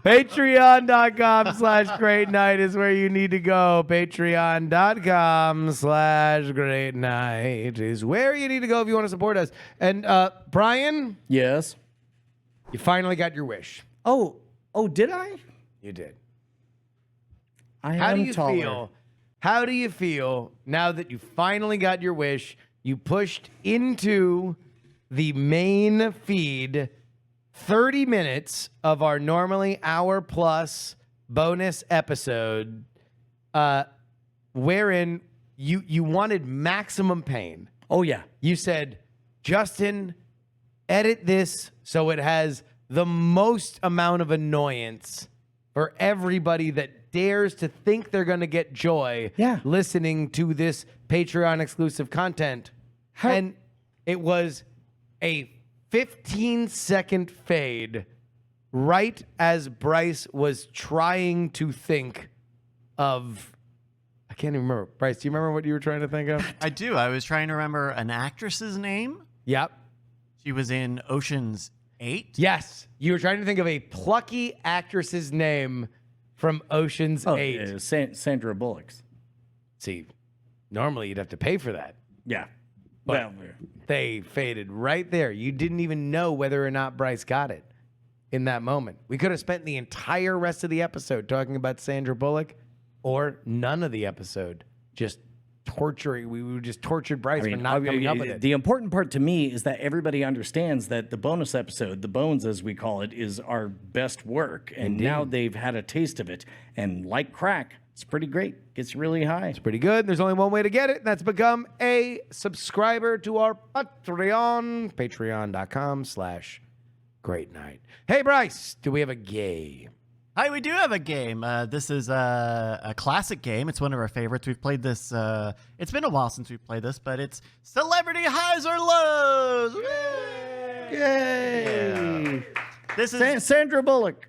C: Patreon.com/great night is where you need to go. Patreon.com/great night is where you need to go if you want to support us. And Brian,
B: Yes.
C: you finally got your wish.
B: Oh, did I?
C: You did.
B: How do you
C: feel? How do you feel now that you finally got your wish? You pushed into the main feed 30 minutes of our normally hour plus bonus episode, wherein you wanted maximum pain.
B: Oh, yeah.
C: You said, Justin, edit this so it has the most amount of annoyance for everybody that dares to think they're going to get joy listening to this Patreon exclusive content. And it was a 15-second fade right as Bryce was trying to think of, I can't even remember. Bryce, do you remember what you were trying to think of?
D: I do. I was trying to remember an actress's name.
C: Yep.
D: She was in Ocean's 8.
C: Yes. You were trying to think of a plucky actress's name from Ocean's 8.
B: Sandra Bullock's.
C: See, normally you'd have to pay for that.
B: Yeah.
C: But they faded right there. You didn't even know whether or not Bryce got it in that moment. We could have spent the entire rest of the episode talking about Sandra Bullock, or none of the episode just torturing. We would just tortured Bryce for not coming up with it.
B: The important part to me is that everybody understands that the bonus episode, the bones as we call it, is our best work. And now they've had a taste of it. And like crack, it's pretty great. Gets really high.
C: It's pretty good. There's only one way to get it, and that's become a subscriber to our Patreon. Patreon.com/great night. Hey, Bryce, do we have a gay?
D: Hi, we do have a game. This is a classic game. It's one of our favorites. We've played this. It's been a while since we've played this, but it's Celebrity Highs or Lows.
B: Yay!
D: This is
B: Sandra Bullock.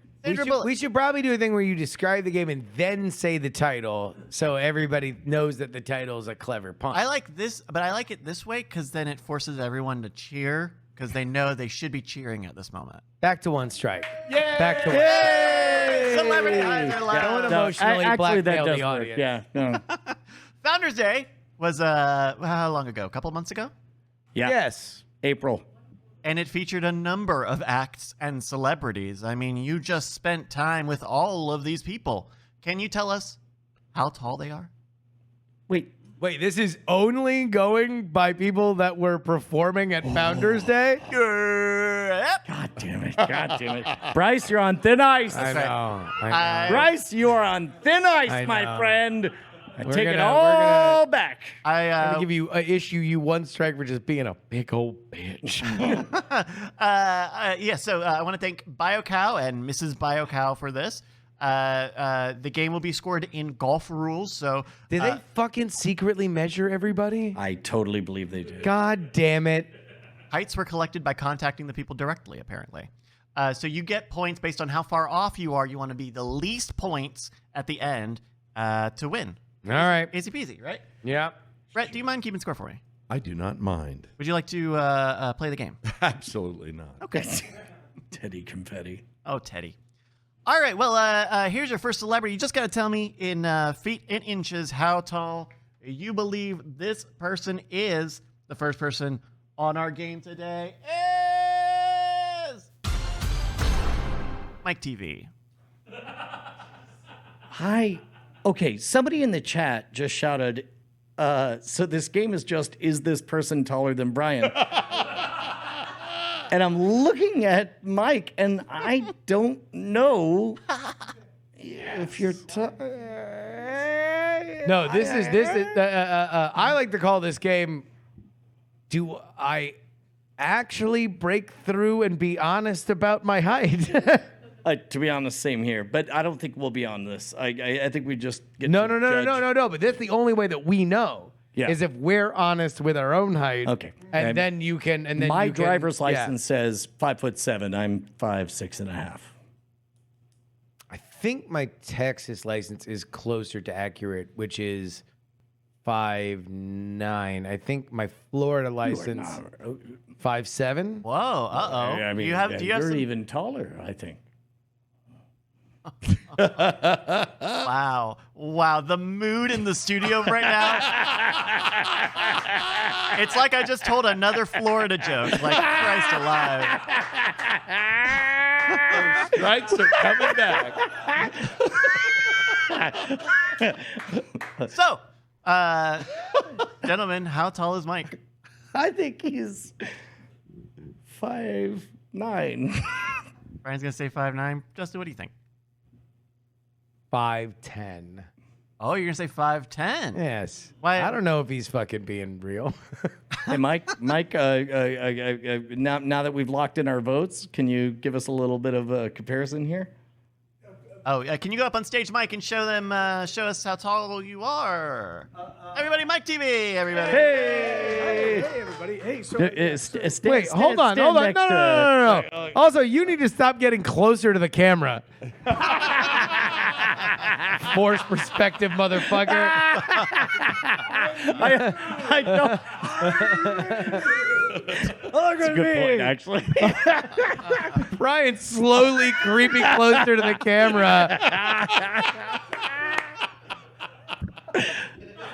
C: We should probably do a thing where you describe the game and then say the title, so everybody knows that the title is a clever pun.
D: I like this, but I like it this way because then it forces everyone to cheer because they know they should be cheering at this moment.
C: Back to one strike.
B: Yay!
C: Back to one.
D: Celebrity Highs or Lows.
C: Don't emotionally
B: Actually, that
C: blackmail
B: does
C: the
B: work.
C: audience.
B: Yeah. No.
D: Founders Day was how long ago? A couple months ago?
B: Yeah.
C: Yes.
B: April.
D: And it featured a number of acts and celebrities. I mean, you just spent time with all of these people. Can you tell us how tall they are?
B: Wait.
C: Wait, this is only going by people that were performing at Founders Day?
D: Yep.
B: God damn it. God damn it. Bryce, you're on thin ice.
C: I know.
B: Bryce, you are on thin ice,
C: I
B: my
C: know.
B: friend. I take it
C: gonna-
B: all back.
C: I'm gonna give you issue you one strike for just being a big old bitch.
D: So I want to thank BioCow and Mrs. BioCow for this. The game will be scored in golf rules. So
C: Did they fucking secretly measure everybody?
B: I totally believe they did.
C: God damn it.
D: heights were collected by contacting the people directly, apparently. So you get points based on how far off you are. You want to be the least points at the end to win.
C: All right.
D: Easy peasy, right?
C: Yeah.
D: Brett, do you mind keeping score for me?
A: I do not mind.
D: Would you like to play the game?
A: Absolutely not.
D: Okay.
B: Teddy confetti.
D: Oh, Teddy. All right. Well, here's your first celebrity. You just got to tell me in feet and inches how tall you believe this person is. The first person on our game today is MikeTV.
B: Hi. Okay, somebody in the chat just shouted, so this game is just, is this person taller than Brian? And I'm looking at Mike, and I don't know if you're...
C: No, this is I like to call this game, do I actually break through and be honest about my height?
B: to be honest, same here. But I don't think we'll be on this. I think we just get
C: No.
B: to judge.
C: But that's the only way that we know.
B: Yeah.
C: Is if we're honest with our own height.
B: Okay.
C: And then you can. And then
B: My
C: you can-
B: driver's
C: yeah.
B: license says 5'7". I'm 5'6.5".
C: I think my Texas license is closer to accurate, which is 5'9". I think my Florida license 5'7".
D: Whoa. Uh-oh.
B: I mean,
D: do you have
B: you're
D: some...
B: even taller, I think.
D: Wow. The mood in the studio right now. It's like I just told another Florida joke. Like, Christ alive.
A: Strikes are coming back.
D: So, gentlemen, how tall is Mike?
B: I think he's 5'9".
D: Brian's going to say 5'9". Justin, what do you think?
C: 5'10".
D: Oh, you're going to say 5'10".
C: Yes.
D: Why-
C: I don't know if he's fucking being real.
B: Hey, Mike. Now that we've locked in our votes, can you give us a little bit of a comparison here?
D: Oh, can you go up on stage, Mike, and show us how tall you are? Everybody, MikeTV, everybody.
G: Hey, everybody. Hey, so
C: Wait, hold on. No. Also, you need to stop getting closer to the camera. Forced perspective, motherfucker.
B: I know. That's a good point, actually.
C: Brian's slowly creeping closer to the camera.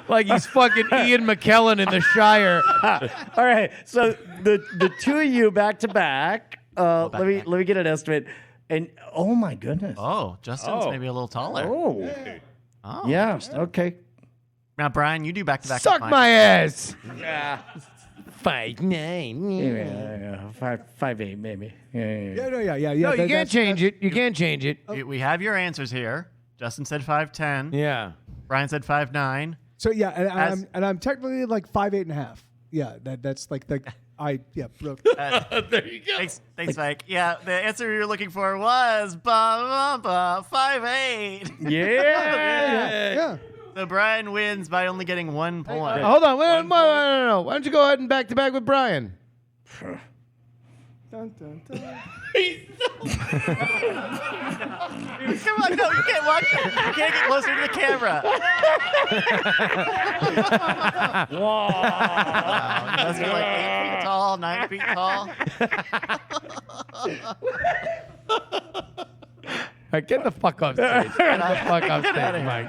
C: Like he's fucking Ian McKellen in The Shire.
B: All right, so the two of you back to back. Let me get an estimate. And oh my goodness.
D: Oh, Justin's maybe a little taller.
B: Oh.
D: Oh,
B: Yeah. Okay.
D: Now, Brian, you do back-to-back.
C: Suck
D: with Mike.
C: my ass. 5'9".
B: Yeah. 5'8", maybe. Yeah.
G: yeah.
C: No, you can't change it. You can't change it.
D: We have your answers here. Justin said 5'10".
C: Yeah.
D: Brian said 5'9".
G: So yeah,
D: As-
G: and I'm technically like 5'8.5". Yeah, that's like the. Look.
A: There you go.
D: Thanks, Mike. Yeah, the answer you're looking for was 5'8".
G: Yeah.
D: So Brian wins by only getting 1 point.
C: Hold on. No. Why don't you go ahead and back to back with Brian?
G: Dun, dun, dun.
D: Come on, no, you can't walk. You can't get closer to the camera. Wow. You must be like 8 feet tall, 9 feet tall.
C: All right, get the fuck off stage. Get the fuck off stage, Mike.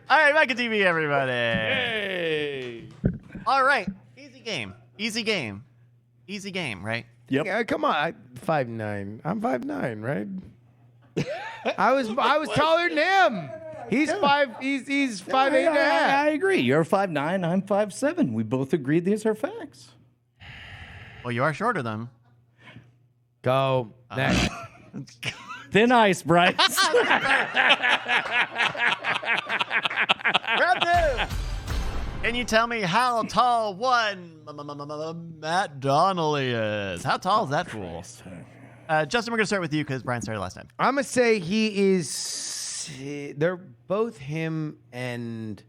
D: All right, MikeTV, everybody.
A: Hey.
D: All right, easy game, right?
B: Yep.
C: Yeah, come on. 5'9". I'm 5'9", right? I was taller than him. He's 5'8" and a half.
B: I agree. You're 5'9", I'm 5'7". We both agreed these are facts.
D: Well, you are shorter than him.
C: Go next.
B: Thin ice, Bryce.
D: Round 2. Can you tell me how tall one Matt Donnelly is? How tall is that fool? Justin, we're going to start with you because Brian started last time.
C: I'm gonna say he is. They're both him and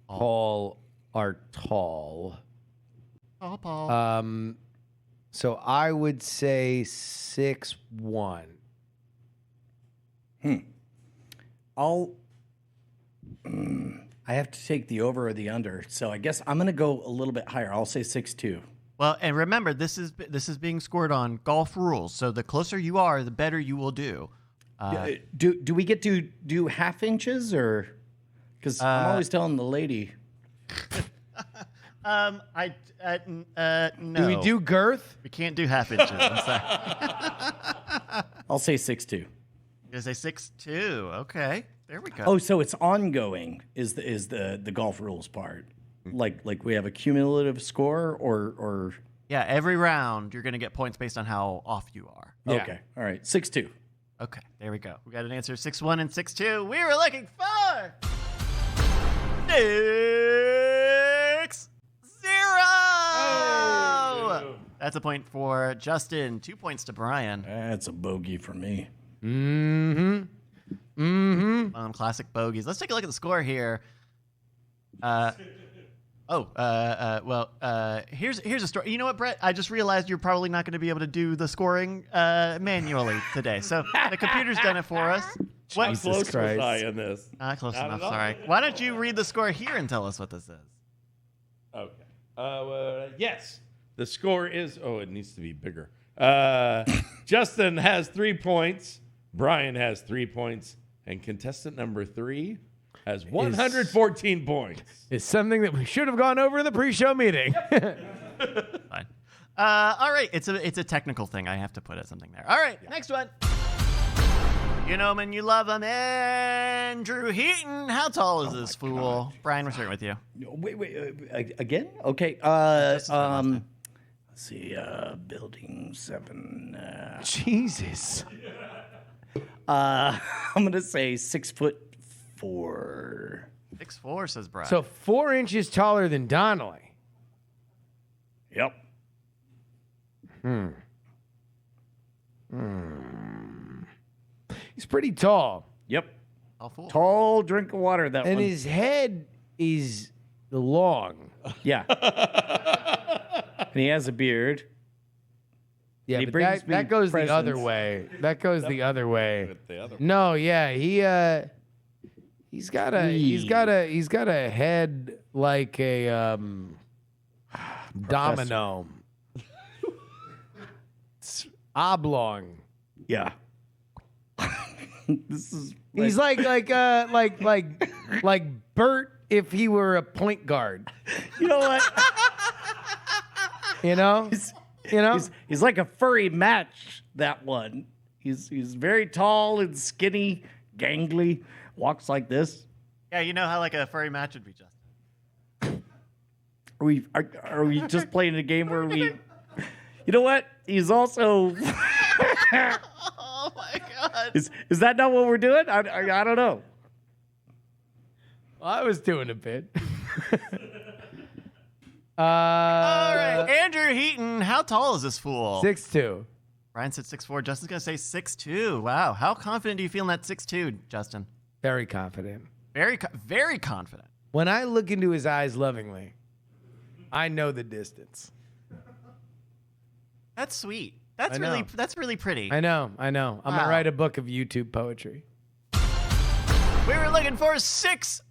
C: Paul are tall.
D: Oh, Paul.
C: So I would say 6'1".
B: I have to take the over or the under, so I guess I'm going to go a little bit higher. I'll say 6'2".
D: Well, and remember, this is being scored on golf rules. So the closer you are, the better you will do.
B: Do we get to do half inches or? Because I'm always telling the lady.
D: No.
C: Do we do girth?
D: We can't do half inches. I'm sorry.
B: I'll say 6'2".
D: You're gonna say 6'2". Okay, there we go.
B: Oh, so it's ongoing is the golf rules part. Like we have a cumulative score or
D: Yeah, every round you're gonna get points based on how off you are.
C: Yeah.
B: Okay. All right. 6'2".
D: Okay, there we go. We got an answer 6'1" and 6'2". We were looking for 6'0". That's a point for Justin. 2 points to Brian.
B: That's a bogey for me.
D: Classic bogeys. Let's take a look at the score here. Here's a story. You know what, Brett? I just realized you're probably not going to be able to do the scoring manually today. So the computer's done it for us. What?
A: How close was I in this?
D: Not close
A: Not
D: enough.
A: at all.
D: Sorry. Why don't you read the score here and tell us what this is?
A: Okay. Yes. The score is. Oh, it needs to be bigger. Justin has 3 points. Brian has 3 points, and contestant number 3 has 114 points.
C: It's something that we should have gone over in the pre-show meeting.
D: Fine. All right. It's a technical thing. I have to put something there. All right. Next one. You know him and you love him. Andrew Heaton. How tall is this fool? Brian, we're starting with you.
B: Wait, again? Okay. Let's see. Building 7.
C: Jesus.
B: I'm gonna say 6'4".
D: 6'4", says Brian.
C: So 4 inches taller than Donnelly.
B: Yep.
C: He's pretty tall.
B: Yep.
D: All fool.
B: Tall drink of water. That
C: And
B: one.
C: his head is long.
B: Yeah. And he has a beard.
C: Yeah,
B: He
C: but
B: brings me
C: that goes the
B: presents.
C: other way. That goes the other way.
A: The other
C: No, yeah, he's got a head like a domino. It's oblong.
B: Yeah. This is.
C: He's like Bert if he were a point guard.
B: You know what?
C: You know?
B: He's like a furry match. That one. He's very tall and skinny, gangly. Walks like this.
D: Yeah, you know how like a furry match would be, Justin.
B: Are we just playing a game where we? You know what? He's also.
D: Oh my God.
B: Is that not what we're doing? I don't know.
C: Well, I was doing a bit.
D: All right, Andrew Heaton, how tall is this fool?
C: 6'2".
D: Brian said 6'4". Justin's going to say 6'2". Wow. How confident do you feel in that 6'2", Justin?
C: Very confident.
D: Very confident.
C: When I look into his eyes lovingly, I know the distance.
D: That's sweet.
C: I know.
D: That's really pretty.
C: I know. I'm going to write a book of YouTube poetry.
D: We were looking for 6-0.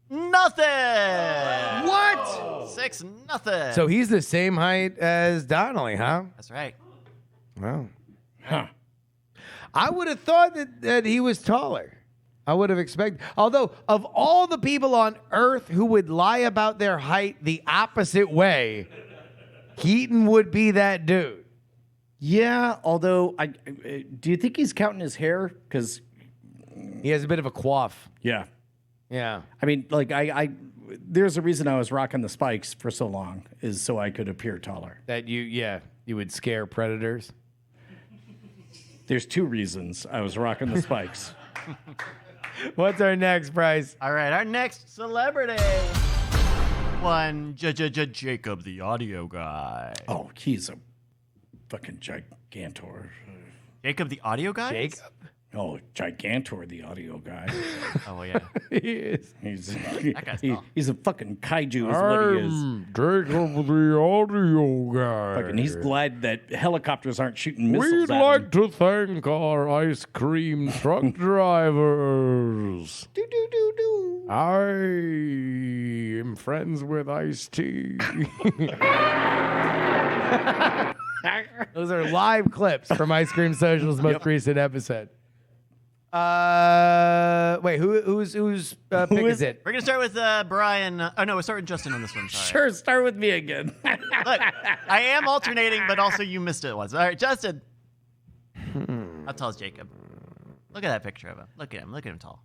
C: What?
D: 6-0.
C: So he's the same height as Donnelly, huh?
D: That's right.
C: Wow. Huh. I would have thought that he was taller. I would have expected. Although, of all the people on Earth who would lie about their height the opposite way, Heaton would be that dude.
B: Yeah, although, do you think he's counting his hair? Because
C: he has a bit of a coif.
B: Yeah.
C: Yeah.
B: I mean, like, there's a reason I was rocking the spikes for so long, is so I could appear taller.
C: That you would scare predators.
B: There's 2 reasons I was rocking the spikes.
C: What's our next, Bryce?
D: All right, our next celebrity. One, Jacob, the audio guy.
B: Oh, he's a fucking gigantor.
D: Jacob, the audio guy?
C: Jacob?
B: Oh, gigantor, the audio guy.
D: Oh, yeah.
C: He is.
B: He's a fucking kaiju is what he is.
A: Jacob, the audio guy.
B: Fucking, he's glad that helicopters aren't shooting missiles
A: We'd
B: at
A: like
B: him.
A: to thank our ice cream truck drivers. I am friends with Ice-T.
C: Those are live clips from Ice Cream Social's most recent episode. Wait, whose pick is it?
D: We're going to start with Brian. Oh, no, we'll start with Justin on this one. Sorry.
B: Sure, start with me again.
D: Look, I am alternating, but also you missed it once. All right, Justin. How tall is Jacob? Look at that picture of him. Look at him. Look at him tall.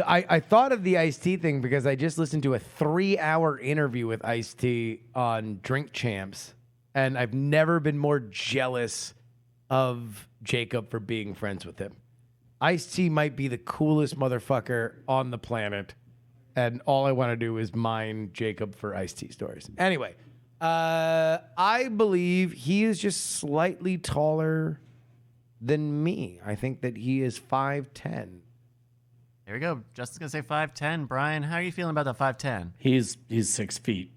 C: I thought of the Ice-T thing because I just listened to a 3-hour interview with Ice-T on Drink Champs, and I've never been more jealous of Jacob for being friends with him. Ice-T might be the coolest motherfucker on the planet, and all I want to do is mine Jacob for Ice-T stories. Anyway, I believe he is just slightly taller than me. I think that he is 5'10".
D: There we go. Justin's going to say 5'10". Brian, how are you feeling about the 5'10"?
B: He's 6 feet.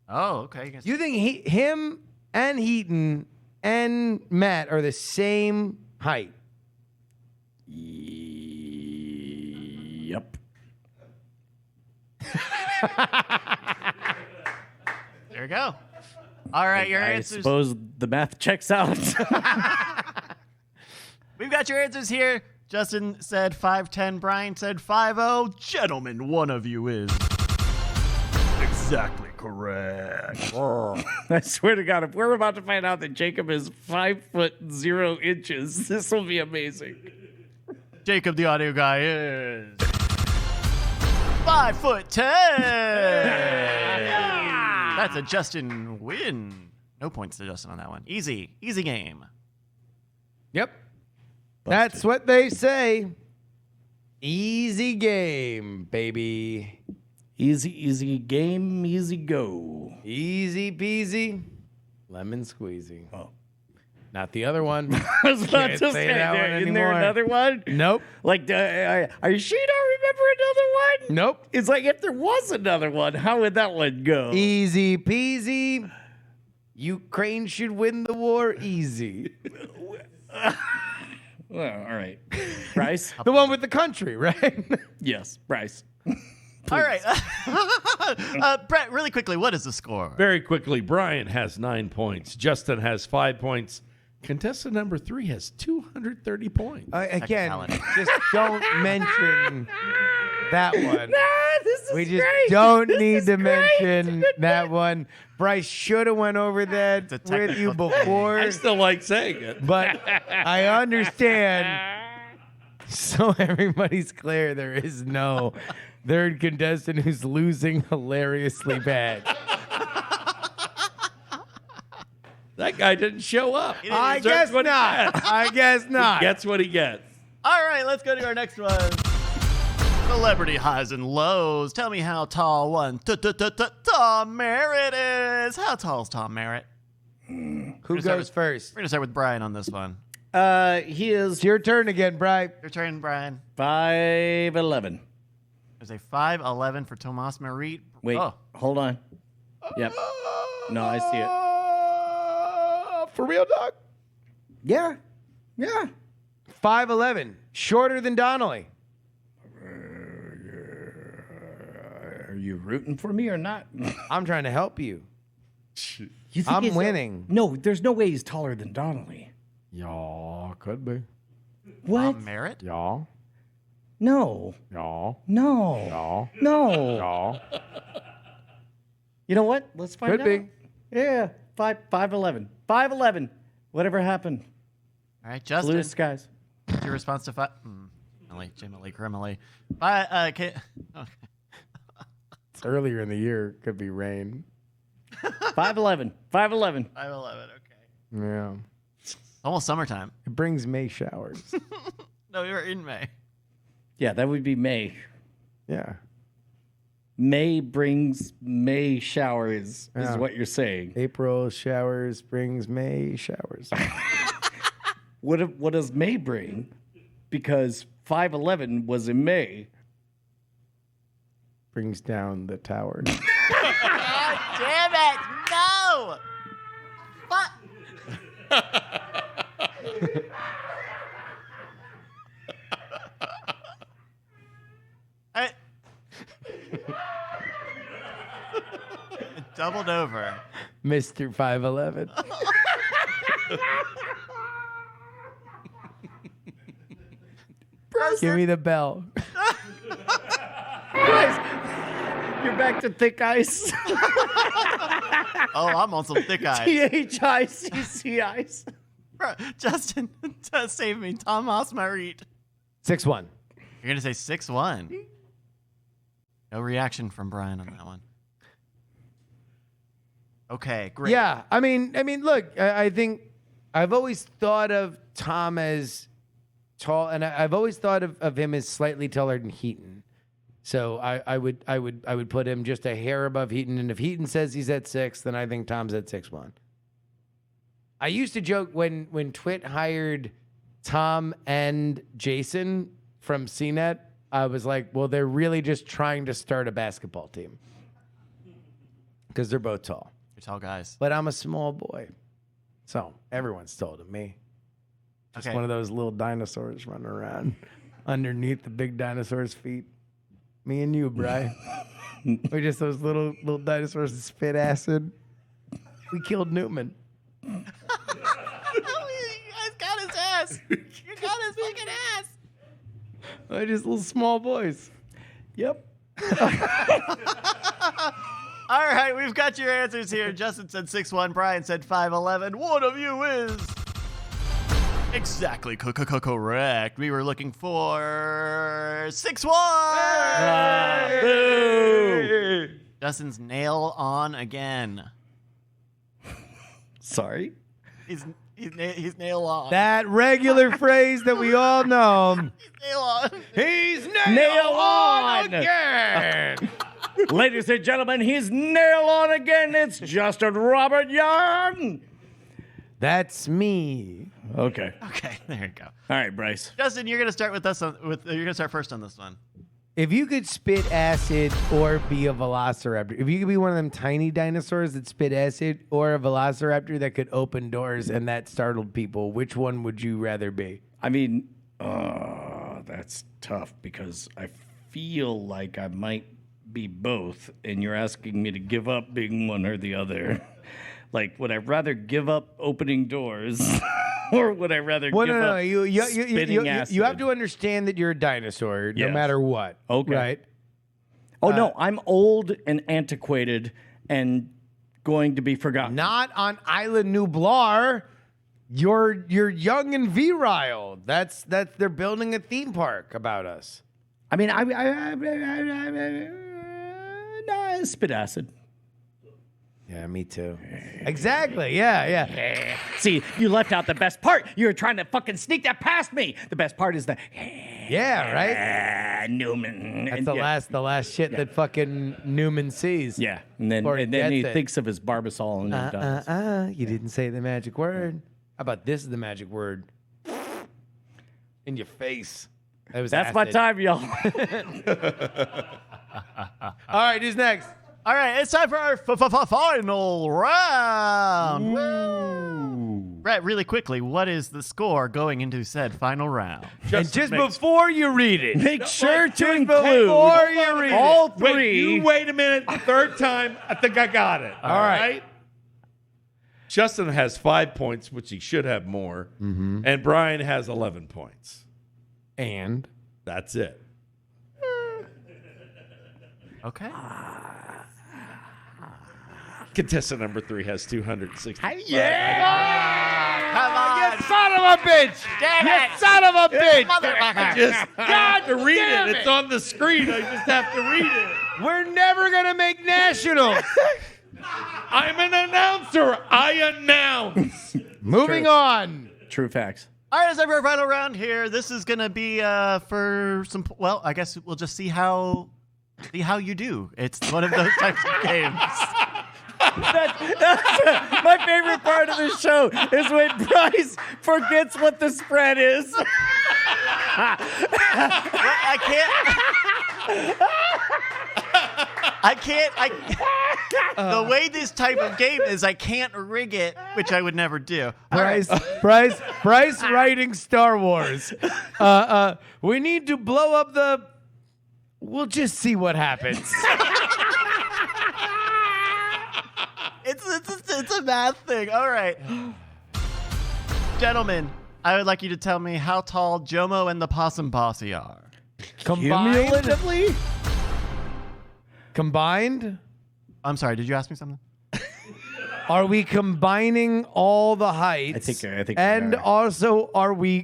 D: Oh, okay.
C: You think him and Heaton and Matt are the same height?
B: Yep.
D: There we go. All right, your
B: I
D: answers.
B: suppose the math checks out.
D: We've got your answers here. Justin said 5'10". Brian said 5'0". Gentlemen, one of you is exactly correct.
B: I swear to God, if we're about to find out that Jacob is 5'0" this will be amazing.
D: Jacob, the audio guy, is 5'10". That's a Justin win. No points to Justin on that one. Easy game.
C: Yep. That's what they say. Easy game, baby.
B: Easy game, easy go.
C: Easy peasy, lemon squeezy.
B: Oh.
C: Not the other one.
B: I was about
C: Can't
B: to
C: say
B: say,
C: that one
B: isn't there
C: anymore.
B: another one?
C: Nope.
B: Like, are you sure you don't remember another one?
C: Nope.
B: It's like, if there was another one, how would that one go?
C: Easy peasy. Ukraine should win the war easy.
B: Well, all right. Bryce?
C: The one with the country, right?
B: Yes, Bryce.
D: All right. Brett, really quickly, what is the score?
A: Very quickly, Brian has 9 points. Justin has 5 points. Contestant number 3 has 230 points.
C: Again,
D: Technicality.
C: just don't mention that one.
B: This is
C: We just
B: great.
C: don't
B: This
C: need
B: is
C: to
B: great.
C: mention that one. Bryce should have went over that
D: a
C: with you
D: technical
C: before,
A: I still like saying it.
C: but I understand. So everybody's clear, there is no third contestant who's losing hilariously bad.
A: That guy didn't show up.
C: I
A: That's
C: guess
A: what he
C: not.
A: gets.
C: I guess not.
A: Gets what he gets.
D: All right, let's go to our next one. Celebrity highs and lows. Tell me how tall one Tom Merritt is. How tall is Tom Merritt?
C: Who goes first?
D: We're going to start with Brian on this one.
B: He is
C: It's your turn again, Bri.
D: Your turn, Brian.
B: 5'11".
D: There's a 5'11" for Tomas Merritt.
B: Wait,
D: Oh.
B: hold on. Yep. No, I see it.
A: For real, dog?
B: Yeah.
C: 5'11", shorter than Donnelly.
B: Are you rooting for me or not?
C: I'm trying to help you.
B: You think
C: I'm
B: he's-
C: winning.
B: No, there's no way he's taller than Donnelly.
A: Y'all could be.
B: What?
D: Tom Merritt?
A: Y'all.
B: No.
A: Y'all.
B: No.
A: Y'all.
B: No.
A: Y'all.
B: You know what? Let's find
C: Could
B: out.
C: be.
B: Yeah. 5'11". 5'11". Whatever happened.
D: All right, Justin.
B: Blue skies.
D: What's your response to Jimmy criminally. Okay.
C: It's earlier in the year. Could be rain.
B: 5'11". 5'11".
D: 5'11", okay.
C: Yeah.
D: Almost summertime.
C: It brings May showers.
D: No, we were in May.
B: Yeah, that would be May.
C: Yeah.
B: May brings May showers, is
C: Yeah.
B: what you're saying.
C: April showers brings May showers.
B: What does May bring? Because 5'11" was in May.
C: Brings down the tower.
D: God damn it! No! Fuck! It doubled over.
C: Mr. 5'11". Give me the bell.
B: You're back to thick ice.
D: Oh, I'm on some thick eyes.
B: THICC ice.
D: Bro, Justin, save me. Tomas Merritt.
C: 6'1".
D: You're going to say 6'1". No reaction from Brian on that one. Okay, great.
C: Yeah, I mean, look, I think I've always thought of Tom as tall, and I've always thought of him as slightly taller than Heaton. So I would put him just a hair above Heaton, and if Heaton says he's at 6, then I think Tom's at 6'1". I used to joke when Twit hired Tom and Jason from CNET, I was like, well, they're really just trying to start a basketball team because they're both tall.
D: You're tall guys.
C: But I'm a small boy. So everyone's taller than me. Just
D: Okay.
C: one of those little dinosaurs running around underneath the big dinosaur's feet. Me and you, Bri. We're just those little dinosaurs that spit acid. We killed Newman.
D: You guys got his ass. You got his fucking ass.
C: We're just little small boys.
B: Yep.
D: All right, we've got your answers here. Justin said 6'1", Brian said 5'11". One of you is exactly correct. We were looking for 6'1".
B: Boo.
D: Justin's nail on again.
B: Sorry.
D: He's nail on.
C: That regular phrase that we all know.
D: He's nail on.
C: He's
B: Nail on
C: again.
B: Ladies and gentlemen, he's nail on again. It's Justin Robert Young.
C: That's me.
B: Okay.
D: Okay, there you go.
B: All right, Bryce.
D: Justin, you're gonna start with us. You're gonna start first on this one.
C: If you could spit acid or be a velociraptor, if you could be one of them tiny dinosaurs that spit acid or a velociraptor that could open doors and that startled people, which one would you rather be?
B: I mean, that's tough because I feel like I might be both, and you're asking me to give up being one or the other. Like, would I rather give up opening doors, or would I rather give up spitting acid?
C: You have to understand that you're a dinosaur, no
B: Yes.
C: matter what.
B: Okay.
C: Right?
B: Oh no, I'm old and antiquated and going to be forgotten.
C: Not on Island Nublar. You're young and virile. That's they're building a theme park about us.
B: I mean, I spit acid.
C: Yeah, me too. Exactly. Yeah.
B: See, you left out the best part. You were trying to fucking sneak that past me. The best part is the.
C: Yeah, right?
B: Newman.
C: That's
B: And
C: the last shit that fucking Newman sees.
B: Yeah. And then,
C: Or
B: and then he
C: gets it.
B: thinks of his Barbasol and then does.
C: You didn't say the magic word. How about this is the magic word? In your face. That was
B: That's my
C: acid.
B: time, y'all.
C: All right, who's next?
D: All right, it's time for our final round. Woo. Right, really quickly, what is the score going into said final round?
C: And just before you read it,
B: Make sure to
C: before
B: include
C: you read
B: all
C: it.
A: Wait,
B: three.
A: you wait a minute. Third time, I think I got it. All right. Justin has 5 points, which he should have more. And Brian has 11 points.
C: And
A: That's it.
D: Okay.
A: Contestant number 3 has 260.
D: Come on.
C: son of a bitch!
D: Damn it.
C: Son of a bitch!
D: Motherfucker.
A: Just got to read it. It's on the screen. I just have to read it.
C: We're never gonna make nationals.
A: I'm an announcer. I announce.
C: Moving on.
B: True facts.
D: All right, it's time for our final round here. This is going to be for some, well, I guess we'll just see how you do. It's one of those types of games.
B: That's my favorite part of the show is when Bryce forgets what the spread is.
D: The way this type of game is, I can't rig it, which I would never do.
C: Bryce writing Star Wars. We need to blow up the. We'll just see what happens.
D: It's a math thing. All right. Gentlemen, I would like you to tell me how tall Jomo and the Possum Posse are.
B: Cumulatively?
C: Combined?
D: I'm sorry, did you ask me something?
C: Are we combining all the heights?
B: I think we
C: And
B: are.
C: also, are we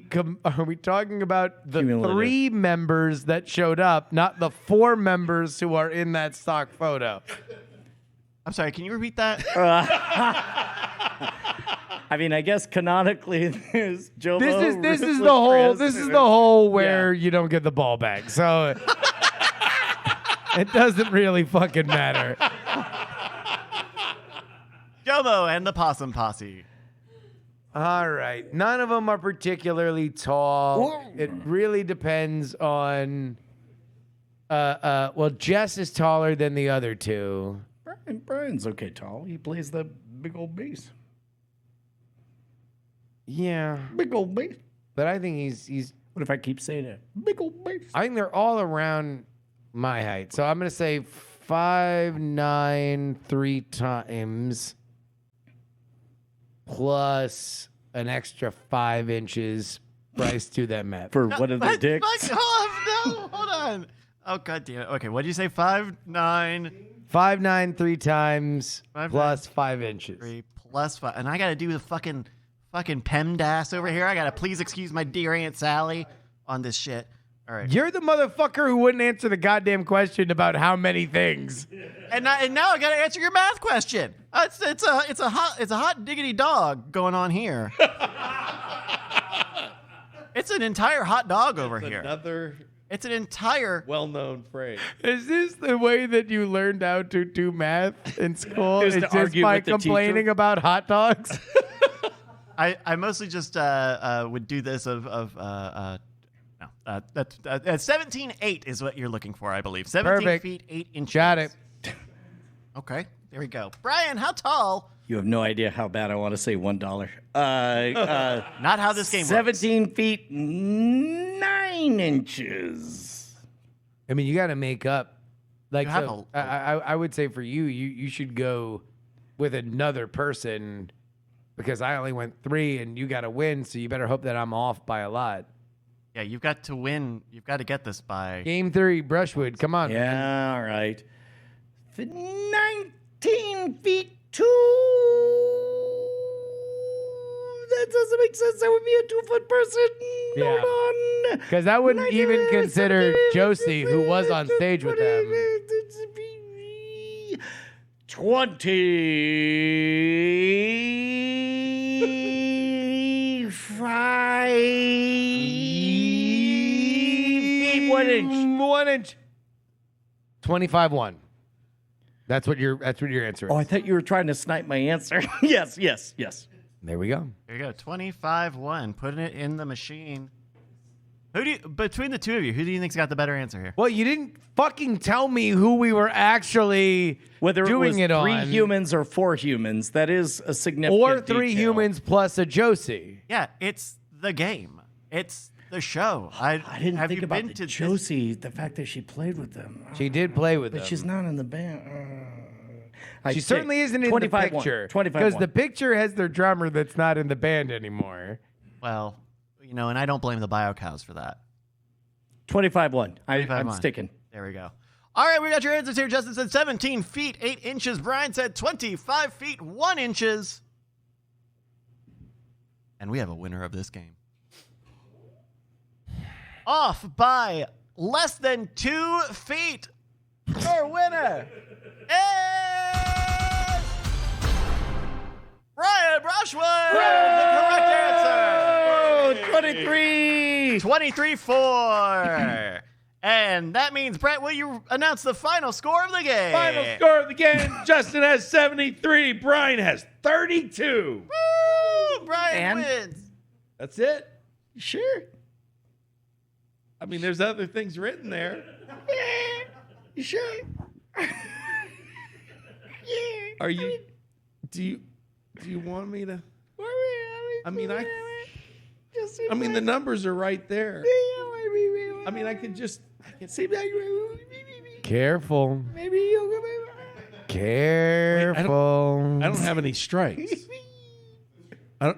C: talking about the
B: Cumulative.
C: 3 members that showed up, not the 4 members who are in that stock photo?
D: I'm sorry, can you repeat that?
B: I mean, I guess canonically there's Jomo.
C: This is
B: Ruthless
C: the whole
B: Chris,
C: where you don't get the ball back. So it doesn't really fucking matter.
D: Jomo and the Possum Posse.
C: All right. None of them are particularly tall. It really depends on well, Jess is taller than the other 2.
B: Brian's okay tall. He plays the big old bass.
C: Yeah.
B: Big old bass.
C: But I think he's
B: What if I keep saying it? Big old bass.
C: I think they're all around my height. So I'm going to say 5'9" 3 times plus an extra 5 inches. Bryce, do that math.
B: For one of the dicks.
D: Oh, no, hold on. Oh, God damn it. Okay, what did you say? 5'9",
C: 5'9" 3 times
D: 5'9"
C: plus 5 inches.
D: 3 plus 5. And I got to do the fucking PEMDAS over here. I got to please excuse my dear Aunt Sally on this shit. All right.
C: You're the motherfucker who wouldn't answer the goddamn question about how many things.
D: And now I got to answer your math question. It's a hot diggity dog going on here. It's an entire hot dog over here.
A: Another
D: It's an entire.
A: well-known phrase.
C: Is this the way that you learned how to do math in school?
B: Is
C: Is
B: to
C: just
B: argue
C: by
B: with the
C: complaining
B: teacher?
C: about hot dogs?
D: I mostly just would do this of 17.8 is what you're looking for, I believe. 17
C: Perfect.
D: feet 8 inches.
C: Got it.
D: Okay, there we go. Brian, how tall?
B: You have no idea how bad I want to say $1.
D: Not how this game works.
B: 17 feet 9 inches.
C: I mean, you got to make up. Like,
D: You have
C: so, I would say for you should go with another person because I only went 3 and you got to win. So you better hope that I'm off by a lot.
D: Yeah, you've got to win. You've got to get this by.
C: Game 3, Brushwood. Come on. man.
B: Yeah, all right. 19 feet 2. That doesn't make sense. That would be a 2-foot person.
C: Yeah.
B: Hold on.
C: Because I wouldn't even consider Josie, who was on stage with them. 25 1 inch. 25-1. That's what your answer is.
B: Oh, I thought you were trying to snipe my answer. Yes.
C: There we go.
D: There you go. 25-1. Putting it in the machine. Between the two of you, who do you think's got the better answer here?
C: Well, you didn't fucking tell me who we were actually
B: Whether
C: doing
B: it was
C: on.
B: 3 humans or 4 humans, that is a significant
C: Or 3
B: detail.
C: humans plus a Josie.
D: Yeah, it's the game. It's the show.
B: I didn't
D: have
B: think
D: you
B: about
D: been
B: the
D: to
B: Josie, the fact that she played with them.
C: She did play with
B: But
C: them.
B: she's not in the band.
C: She certainly isn't in the
B: 25-1.
C: picture.
B: 25-1.
C: Because the picture has their drummer that's not in the band anymore.
D: Well, and I don't blame the Bio Cows for that.
B: 25-1. I'm
D: 25-1.
B: sticking.
D: There we go. All right, we got your answers here. Justin said 17 feet, 8 inches. Brian said 25 feet, 1 inches. And we have a winner of this game. Off by less than 2 feet. Our winner is Brian Brushwood. The correct answer.
B: 23.
D: 23-4. And that means, Brett, will you announce the final score of the game?
A: Final score of the game. Justin has 73. Brian has 32.
D: Woo! Brian
B: And?
D: wins.
A: That's it.
B: Sure.
A: I mean, there's other things written there.
B: You sure?
A: Are you? Do you want me to? I mean, the numbers are right there. I mean, I can see.
C: Careful. Careful.
A: I don't have any strikes. I don't.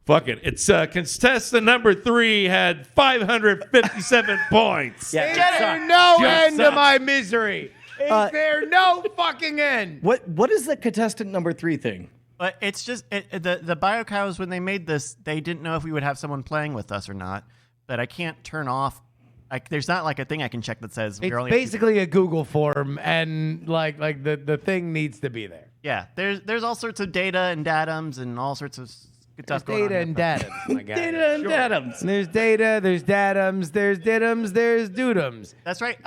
A: Fuck it. It's contestant number 3 had 557 points.
B: Yeah.
C: Is there no
A: Just
C: end to
A: sucks.
C: my misery? Is there no fucking end?
B: What is the contestant number 3 thing?
D: But it's just the Bio Cows, when they made this, they didn't know if we would have someone playing with us or not. But I can't turn off. There's not like a thing I can check that says
C: It's
D: we're only
C: basically a Google form, and like the thing needs to be there.
D: yeah. There's all sorts of data and datums and all sorts of good stuff going
C: Data
D: on.
C: and data. My guy.
B: Data and datums.
C: There's data, there's datums, there's ditums, there's dudums.
D: That's right.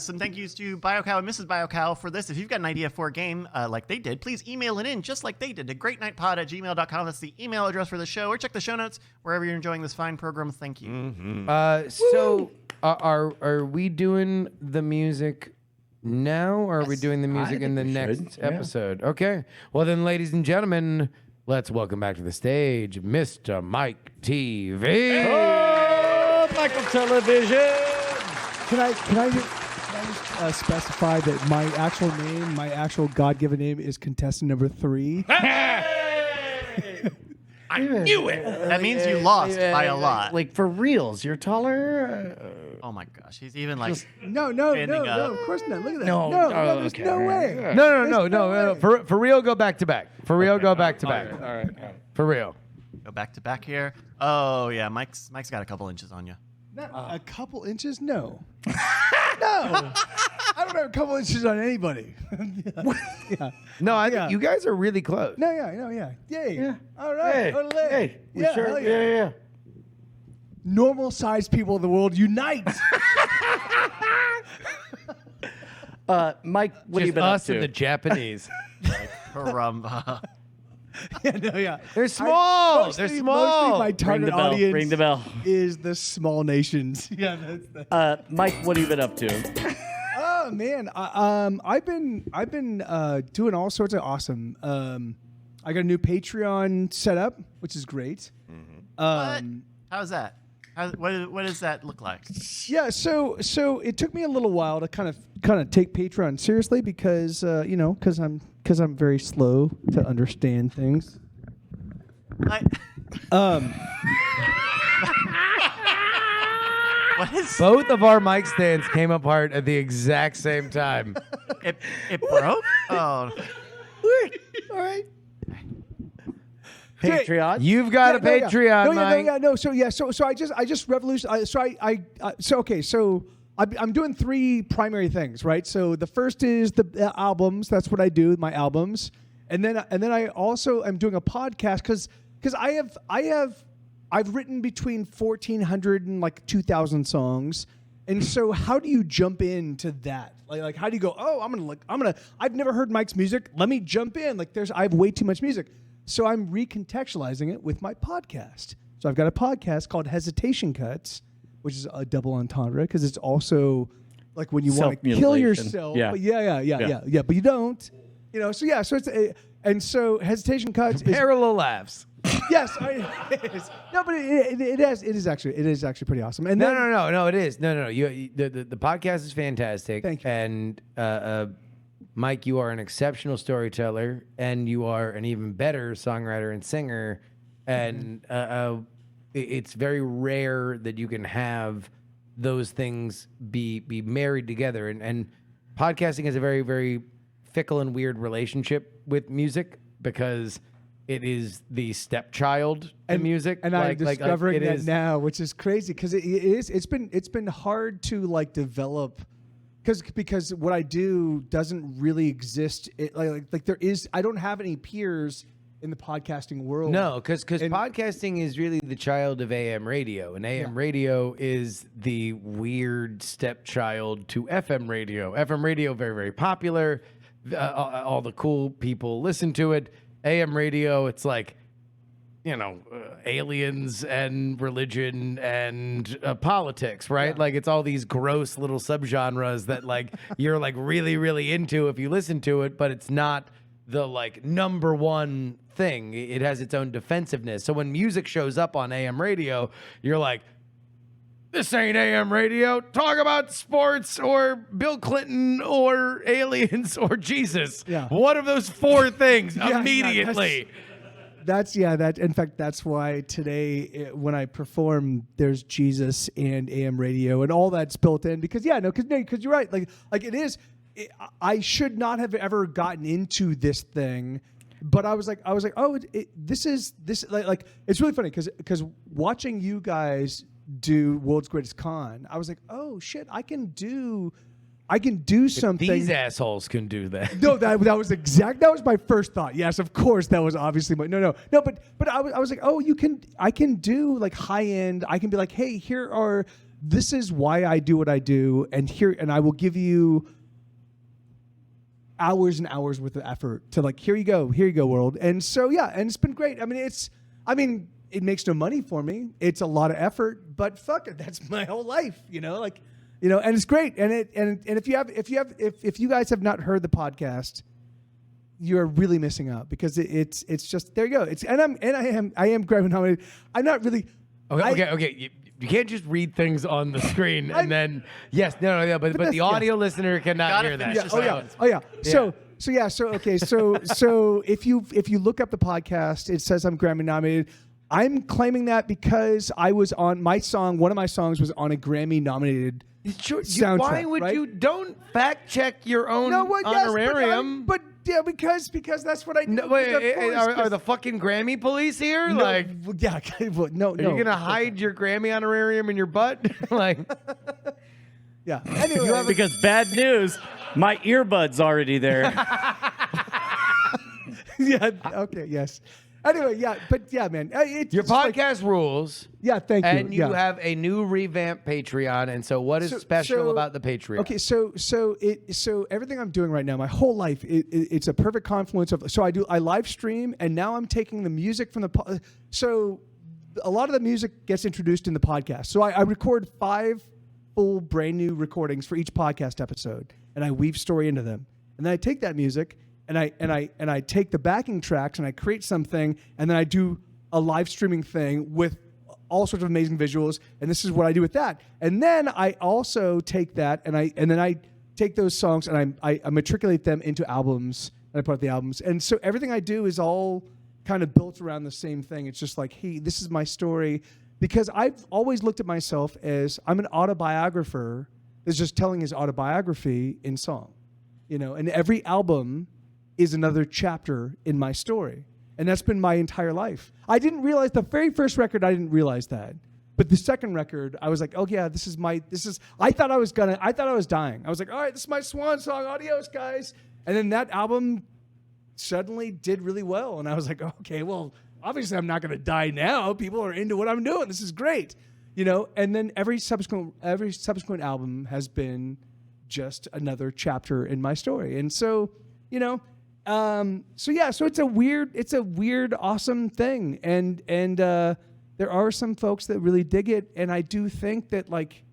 D: Some thank yous to BioCow and Mrs. BioCow for this. If you've got an idea for a game like they did, please email it in just like they did to greatnightpod@gmail.com. That's the email address for the show. Or check the show notes wherever you're enjoying this fine program. Thank you.
C: So are we doing the music now, or are we doing the music in the
B: think we
C: next
B: should, yeah.
C: episode? Okay. Well then, ladies and gentlemen, let's welcome back to the stage Mr. Mike TV.
B: Oh, Michael Television.
G: Can I just specify that my actual name, my actual God-given name, is contestant number 3?
A: I knew it.
D: That means you lost by a lot.
B: Like for reals, you're taller.
D: Oh my gosh, he's even like
G: No,
D: Standing up.
G: of course not. Look at that.
B: No,
G: No,
B: oh,
G: there's
B: okay.
G: no way.
C: No. For real, go back to back. For real, go back to back.
A: All right.
C: For real.
D: go back to back here. Oh yeah, Mike's got a couple inches on you.
G: A couple inches? No. No. I don't have a couple inches on anybody. Yeah.
C: No, I think you guys are really close.
G: No, yeah. Yay. Yeah. All right.
B: Hey,
G: Olé.
B: hey, we
G: Yeah,
B: sure,
G: hell
B: yeah.
G: Normal-sized people of the world unite.
B: Mike, what have you
C: Just
B: been up
C: us
B: to?
C: and the Japanese.
D: Caramba.
G: yeah.
C: They're small.
G: Mostly-
C: They're small.
G: Mostly my
B: Ring
G: target
B: the bell.
G: audience
B: Ring the bell.
G: is the small nations. Yeah, that's
B: Mike, what have you been up to?
G: Oh man, I've been doing all sorts of awesome. I got a new Patreon set up, which is great.
D: What? How's that? What does that look like?
G: Yeah, so it took me a little while to kind of take Patreon seriously because because I'm very slow to understand things.
D: What is
C: Both of our mic stands came apart at the exact same time.
D: it broke? Oh,
B: All right. Patreon.
C: You've got a Patreon, Mike.
G: So I just revolutionized. So I'm doing 3 primary things, right? So the first is the albums. That's what I do, my albums, and then I also am doing a podcast because I've written between 1,400 and like 2,000 songs, And so how do you jump into that? Like how do you go, oh, I've never heard Mike's music. Let me jump in. Like I have way too much music. So I'm recontextualizing it with my podcast. So I've got a podcast called Hesitation Cuts, which is a double entendre because it's also like when you want to kill yourself.
B: Yeah.
G: But yeah. But you don't. So it's and so Hesitation Cuts is
C: Parallel laughs.
G: yes, it is. No, but it is actually pretty awesome. And then,
C: No, it is. No. The podcast is fantastic.
G: Thank you.
C: And Mike, you are an exceptional storyteller, and you are an even better songwriter and singer. And it's very rare that you can have those things be married together. And podcasting is a very, very fickle and weird relationship with music because it is the stepchild to music,
G: and I'm discovering that
C: is
G: now, which is crazy because it is. It's been hard to like develop because what I do doesn't really exist. Like there is. I don't have any peers in the podcasting world.
C: No, because podcasting is really the child of AM radio, and AM radio is the weird stepchild to FM radio. FM radio very, very popular. All the cool people listen to it. AM radio, it's like, aliens and religion and politics, right? Yeah. Like it's all these gross little subgenres that like you're like really, really into if you listen to it, but it's not the like number one thing. It has its own defensiveness. So when music shows up on AM radio, you're like, this ain't AM radio. Talk about sports or Bill Clinton or aliens or Jesus.
G: Yeah.
C: One of those four things immediately.
G: In fact, that's why today when I perform, there's Jesus and AM radio and all that's built in because you're right. Like it is. I should not have ever gotten into this thing, but I was like, oh, this is like it's really funny because watching you guys do World's Greatest Con, I was like, oh shit, I can do something.
C: These assholes can do that.
G: No, that was my first thought. Yes, of course, that was obviously but I was like, oh, I can do like high end. I can be like, hey, this is why I do what I do, and I will give you hours and hours worth of effort to like, here you go, world. And so and it's been great. It makes no money for me. It's a lot of effort, but fuck it, that's my whole life, and it's great. And if you guys have not heard the podcast, you're really missing out because it's just there you go. I am Grammy nominated. I'm not really.
C: Okay. You can't just read things on the screen and then but the audio listener cannot hear that.
G: So if you look up the podcast, it says I'm Grammy nominated. I'm claiming that because I was on one of my songs was on a Grammy nominated soundtrack.
C: Why would you don't fact check your own honorarium?
G: But because that's what I do.
C: No, wait, are the fucking Grammy police here?
G: No,
C: like,
G: yeah, no.
C: Are you gonna hide your Grammy honorarium in your butt? Like,
G: yeah. Anyway,
B: because bad news, my earbud's already there.
G: Yeah. Okay. Yes. Anyway, man.
C: Your podcast rules.
G: Yeah, thank you.
C: And you have a new revamped Patreon. And so, what is special about the Patreon?
G: Okay, so everything I'm doing right now, my whole life, it's a perfect confluence of. So I live stream, and now I'm taking the music from the. So a lot of the music gets introduced in the podcast. So I record 5 full brand new recordings for each podcast episode, and I weave story into them, and then I take that music. And I take the backing tracks and I create something, and then I do a live streaming thing with all sorts of amazing visuals, and this is what I do with that. And then I also take that and then I take those songs and I matriculate them into albums, and I put out the albums. And so everything I do is all kind of built around the same thing. It's just like, hey, this is my story, because I've always looked at myself as I'm an autobiographer that's just telling his autobiography in song, and every album is another chapter in my story. And that's been my entire life. I didn't realize the very first record, I didn't realize that. But the second record, I was like, oh yeah, I thought I was dying. I was like, all right, this is my swan song, adios guys. And then that album suddenly did really well. And I was like, okay, well, obviously I'm not going to die now. People are into what I'm doing. This is great. You know, and then every subsequent album has been just another chapter in my story. And so, you know, so it's a weird, awesome thing. And there are some folks that really dig it. And I do think that, like,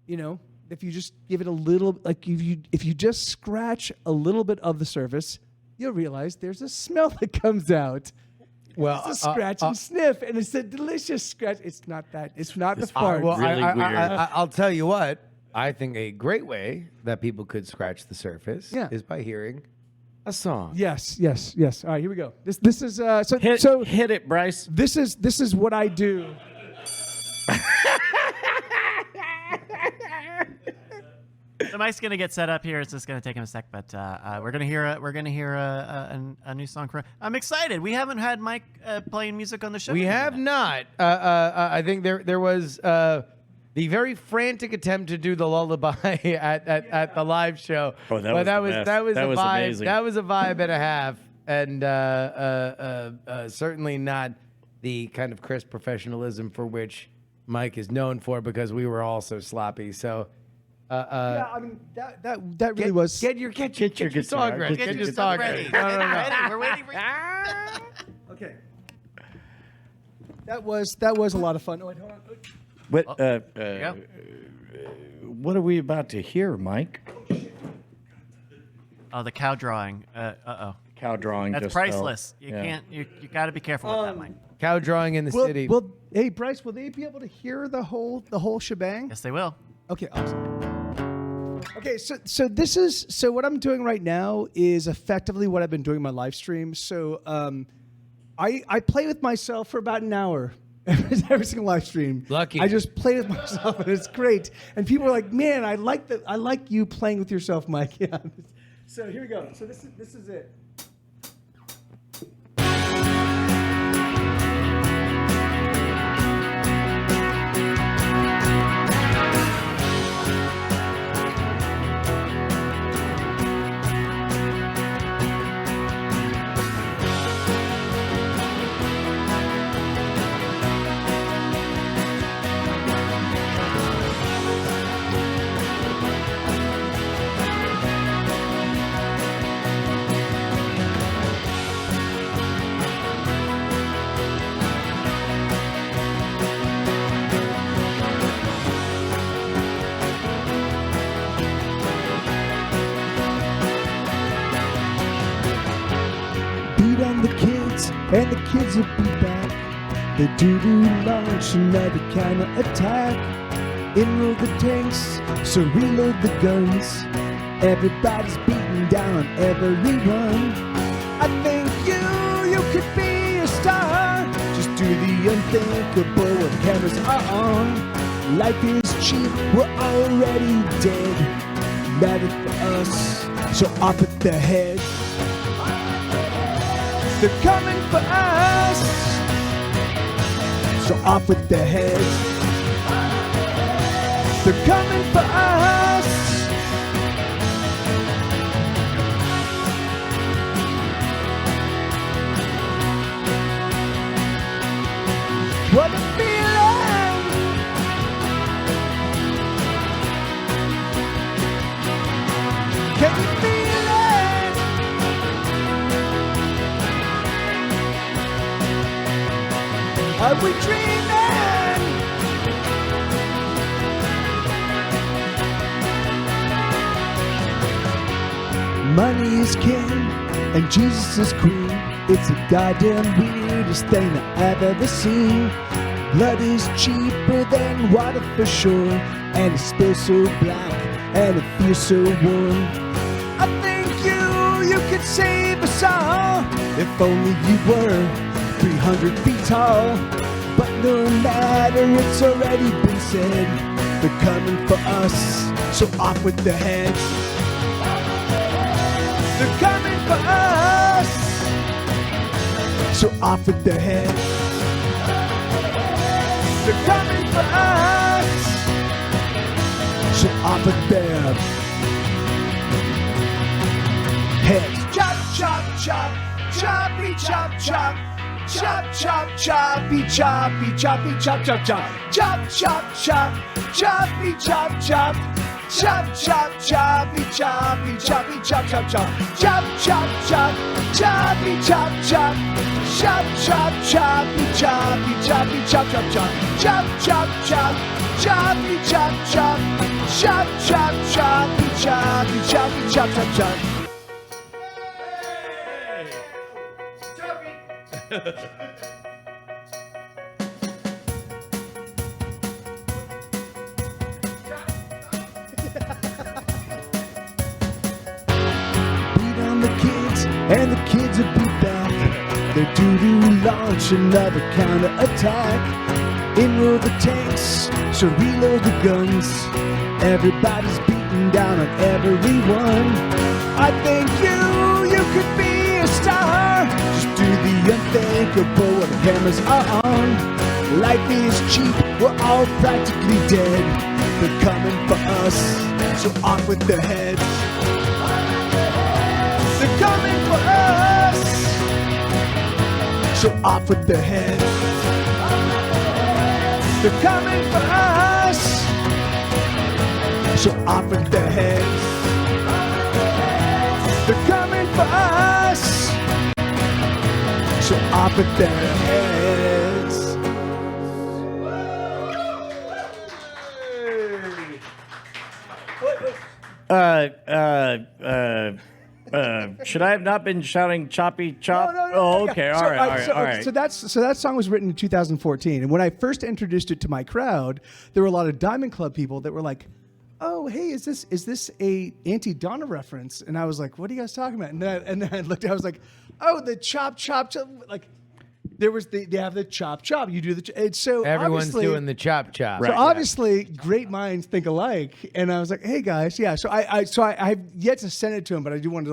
G: you know, if you just give it a little, like if you just scratch a little bit of the surface, you'll realize there's a smell that comes out.
C: Well,
G: it's a scratch and sniff, and it's a delicious scratch. It's not that. It's not the
A: It's
G: fart.
A: well, really weird.
C: I'll tell you what. I think a great way that people could scratch the surface is by hearing a song.
G: Yes. All right, here we go. This is
B: Hit it, Bryce.
G: This is what I do.
D: So Mike's gonna get set up here. It's just gonna take him a sec, but we're gonna hear a new song from. I'm excited. We haven't had Mike playing music on the show.
C: We have not. I think there was the very frantic attempt to do the lullaby at the live show.
B: Oh, that was the best.
C: That was
B: That
C: a
B: was
C: vibe.
B: amazing.
C: That was a vibe and a half, and certainly not the kind of crisp professionalism for which Mike is known for, because we were all so sloppy. So.
G: Yeah, I mean that really was.
C: Get your song ready.
D: Get
C: Get
D: your
C: your
D: song
C: song
D: ready.
C: ready. No.
D: Ready. We're waiting for you.
G: Okay. That was a lot of fun. Oh, wait, hold on.
B: What what are we about to hear, Mike?
D: Oh, the cow drawing.
B: Cow drawing.
D: That's
B: just fell.
D: priceless. You can't. You got to be careful with that, Mike.
C: Cow drawing in the city.
G: Hey Bryce, will they be able to hear the whole shebang?
D: Yes, they will.
G: Okay, awesome. Okay, so what I'm doing right now is effectively what I've been doing in my live stream. So I play with myself for about an hour every single live stream.
C: Lucky.
G: I just play with myself and it's great. And people are like, man, I like you playing with yourself, Mike. Yeah. So here we go. So this is it. And the kids will be back. The doo-doo launch another counter-attack. Enroll the tanks, so reload the guns. Everybody's beating down everyone. I think you could be a star. Just do the unthinkable when cameras are on. Life is cheap, we're already dead. Matter for us, so off with their heads. They're coming for us, so off with their heads. They're coming for us. What a feeling! Can you feel it? Are we dreaming? Money is king and Jesus is queen. It's the goddamn weirdest thing I've ever seen. Blood is cheaper than water for sure, and it spills so black and it feels so warm. I think you could save us all if only you were 300 feet tall. But no matter, it's already been said. They're coming for us, so off with their heads. They're coming for us, so off with their heads. They're coming for us, so off with their heads. Chop, chop, chop, choppy, chop, chop. chop, chop, choppy, choppy, choppy, chop, chop, chop, chop, chop, chop, choppy, chop, chop. Chop, chop, choppy, choppy, choppy, chop, chop, chop, chop, chop, chop, choppy, chop, chop, chop, chop, choppy, choppy, choppy, chop, chop, chop, chop, chop, chop, choppy, chop, chop, chop, chop, choppy, choppy, choppy, chop, chop, chop. And the kids will be back. They're due to launch another counter-attack. In roll the tanks, so reload the guns. Everybody's beating down on everyone. I think you could be a star. Just do the unthinkable when the cameras are on. Life is cheap, we're all practically dead. They're coming for us, so off with their heads. They're coming for us, so off with their heads. They're coming for us, so off with their heads. They're coming for us, so off with their heads.
B: Should I have not been shouting choppy chop?
G: No.
B: Oh, okay.
G: So,
B: All right.
G: So that song was written in 2014, and when I first introduced it to my crowd, there were a lot of Diamond Club people that were like, "Oh, hey, is this a Auntie Donna reference?" And I was like, "What are you guys talking about?" And then I looked, I was like, "Oh, the chop chop chop." Like there was they have the chop chop. You do the and so
C: Everyone's
G: obviously-
C: doing the chop chop.
G: So obviously, great minds think alike, and I was like, "Hey guys, yeah." So I've yet to send it to him, but I do want to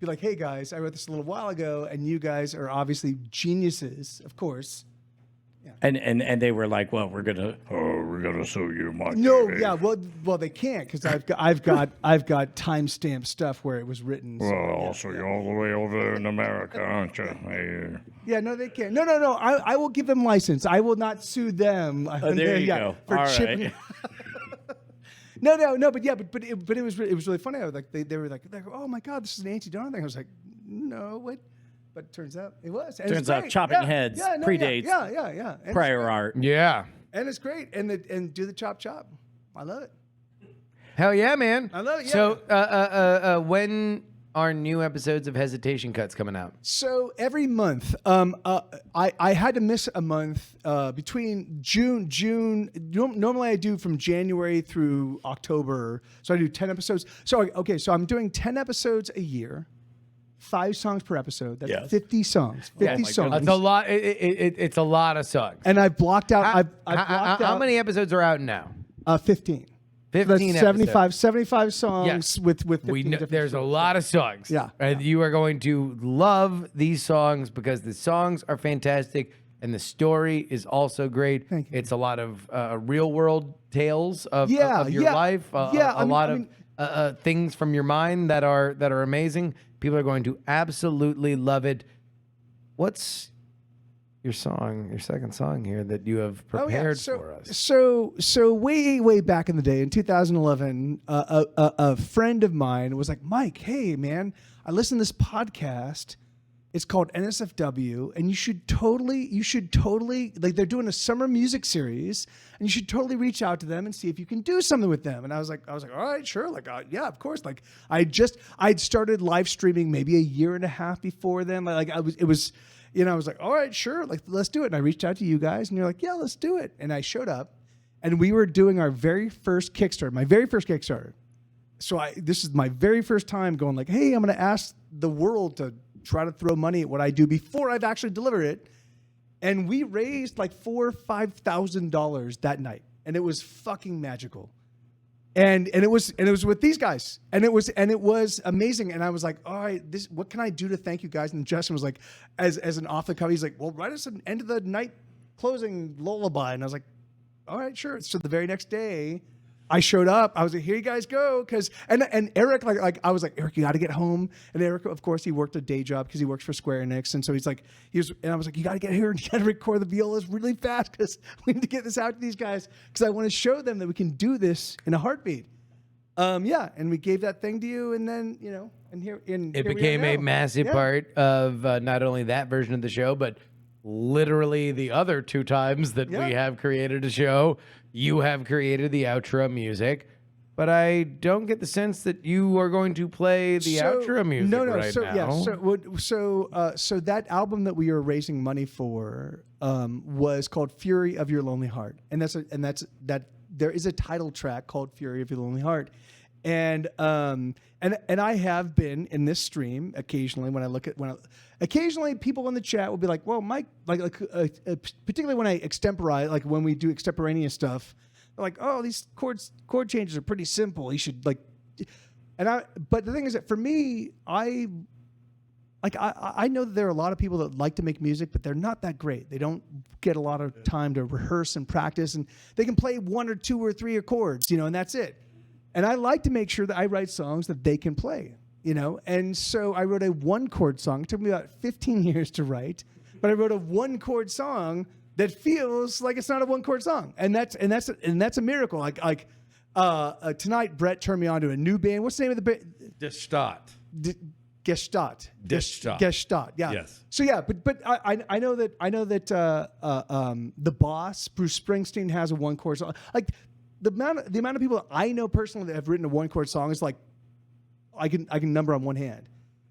G: be like, "Hey guys, I wrote this a little while ago, and you guys are obviously geniuses, of course."
B: And they were like, well, we're gonna sue you, Mike.
G: No, yeah, well, they can't because I've got timestamp stuff where it was written. So,
H: I'll sue you all the way over there in America, aren't you?
G: yeah, no, they can't. No. I will give them license. I will not sue them.
B: Oh, there you go.
G: For
B: All
G: chipping.
B: right.
G: No, but it was really funny. I was like, they were like, oh my god, this is an Auntie Donna thing. I was like, no, what? But it turns out it was. And
B: Turns
G: it's
B: out
G: great.
B: chopping heads predates
G: Yeah. And
B: prior art.
C: Yeah.
G: and it's great. And do the chop chop. I love it.
C: Hell yeah, man.
G: I love it, yeah.
C: So, when are new episodes of Hesitation Cuts coming out?
G: So every month, I had to miss a month between June. Normally I do from January through October. So I do 10 episodes. So I'm doing 10 episodes a year, 5 songs per episode. That's 50 songs. 50 songs.
C: That's a lot. It's a lot of songs.
G: And I've blocked out. I've blocked
C: How
G: out
C: many episodes are out now?
G: 15.
C: 15
G: That's 75,
C: episodes.
G: 75 songs
C: Yes.
G: with 15
C: We know,
G: different
C: there's a
G: stories.
C: lot of songs.
G: Yeah.
C: And you are going to love these songs because the songs are fantastic and the story is also great.
G: Thank you.
C: It's a lot of real world tales of your life.
G: I mean,
C: Things from your mind that are amazing. People are going to absolutely love it. What's your second song here that you have prepared for us?
G: So way back in the day in 2011, a friend of mine was like, Mike, hey man, I listened to this podcast. It's called NSFW, and you should totally like they're doing a summer music series, and you should totally reach out to them and see if you can do something with them. And I was like, all right, sure, like yeah, of course. Like I'd started live streaming maybe a year and a half before then. Like I was, I was like, all right, sure, like let's do it. And I reached out to you guys, and you're like, yeah, let's do it. And I showed up, and we were doing our very first Kickstarter, my very first Kickstarter. So this is my very first time going like, hey, I'm going to ask the world to try to throw money at what I do before I've actually delivered it. And we raised like $4,000 or $5,000 that night. And it was fucking magical. And it was with these guys. And it was amazing. And I was like, all right, what can I do to thank you guys? And Justin was like, as an off the cuff, he's like, well, write us an end of the night closing lullaby. And I was like, all right, sure. So the very next day, I showed up. I was like, here you guys go. And Eric, I was like, Eric, you got to get home. And Eric, of course, he worked a day job because he works for Square Enix. And so and I was like, you got to get here and you got to record the violas really fast because we need to get this out to these guys because I want to show them that we can do this in a heartbeat. And we gave that thing to you. And then, it
C: became a massive part of not only that version of the show, but literally the other 2 times that we have created a show. You have created the outro music, but I don't get the sense that you are going to play the outro music now.
G: So that album that we are raising money for was called "Fury of Your Lonely Heart," and there is a title track called "Fury of Your Lonely Heart," and I have been in this stream occasionally occasionally people in the chat will be like, well, Mike, particularly when I extemporize, like when we do extemporaneous stuff, they're like, oh, these chord changes are pretty simple. You should but the thing is that for me, I know that there are a lot of people that like to make music, but they're not that great. They don't get a lot of time to rehearse and practice, and they can play 1 or 2 or 3 chords, and that's it. And I like to make sure that I write songs that they can play. And so I wrote a 1-chord song. It took me about 15 years to write, but I wrote a 1-chord song that feels like it's not a 1-chord song, and that's a miracle. Tonight, Brett turned me on to a new band. What's the name of the band?
A: Gestalt.
G: Gestalt. Yeah.
A: Yes.
G: So but I know that the boss Bruce Springsteen has a 1-chord song. Like the amount of people that I know personally that have written a 1-chord song is like. I can number on one hand.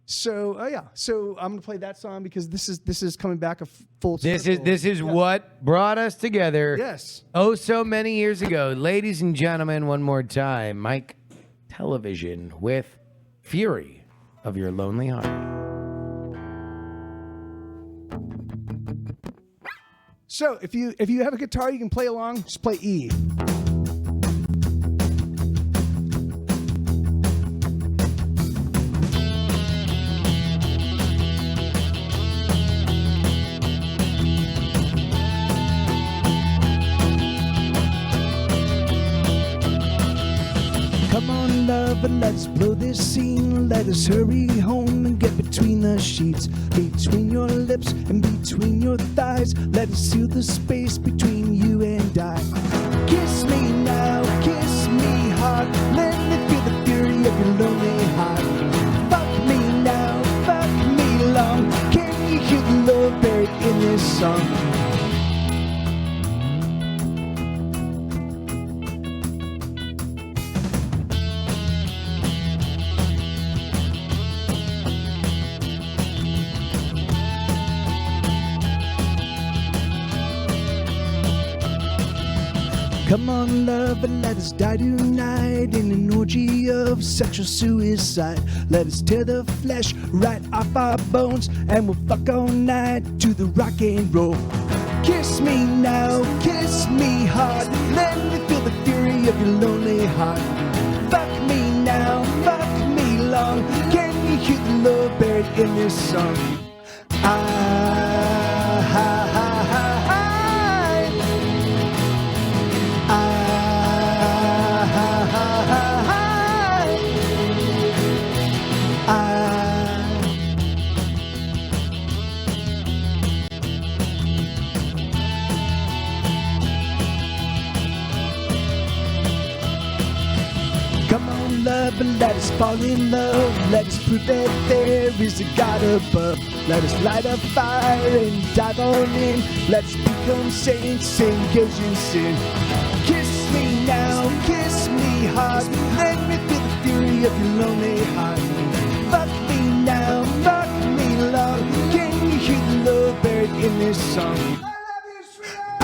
G: So so I'm gonna play that song because this is coming back a full circle.
C: This is what brought us together.
G: Yes.
C: Oh, so many years ago, ladies and gentlemen. One more time, Mike Television with "Fury of Your Lonely Heart."
G: So if you have a guitar, you can play along. Just play E. But let's blow this scene. Let us hurry home and get between the sheets, between your lips and between your thighs. Let us seal the space between you and I. Kiss me now, kiss me hard. Let me feel the fury of your lonely heart. Fuck me now, fuck me long. Can you hear the love buried in this song? Come on, love, and let us die tonight in an orgy of sexual suicide. Let us tear the flesh right off our bones, and we'll fuck all night to the rock and roll. Kiss me now, kiss me hard. Let me feel the fury of your lonely heart. Fuck me now, fuck me long. Can you hear the love buried in this song? Love and let us fall in love. Let us prove that there is a God above. Let us light a fire and dive on in. Let's become saints and engage in sin. Kiss me now, kiss me hard. Let me feel the fury of your lonely heart. Fuck me now, fuck me long. Can you hear the love buried in this song? I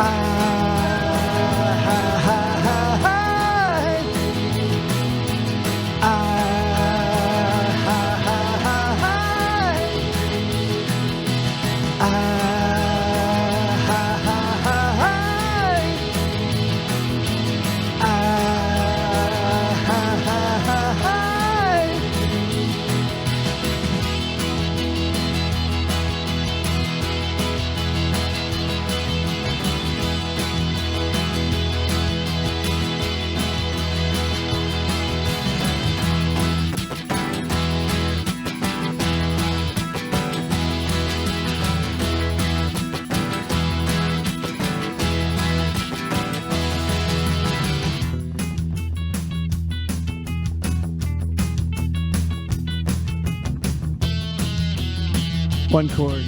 G: One chord.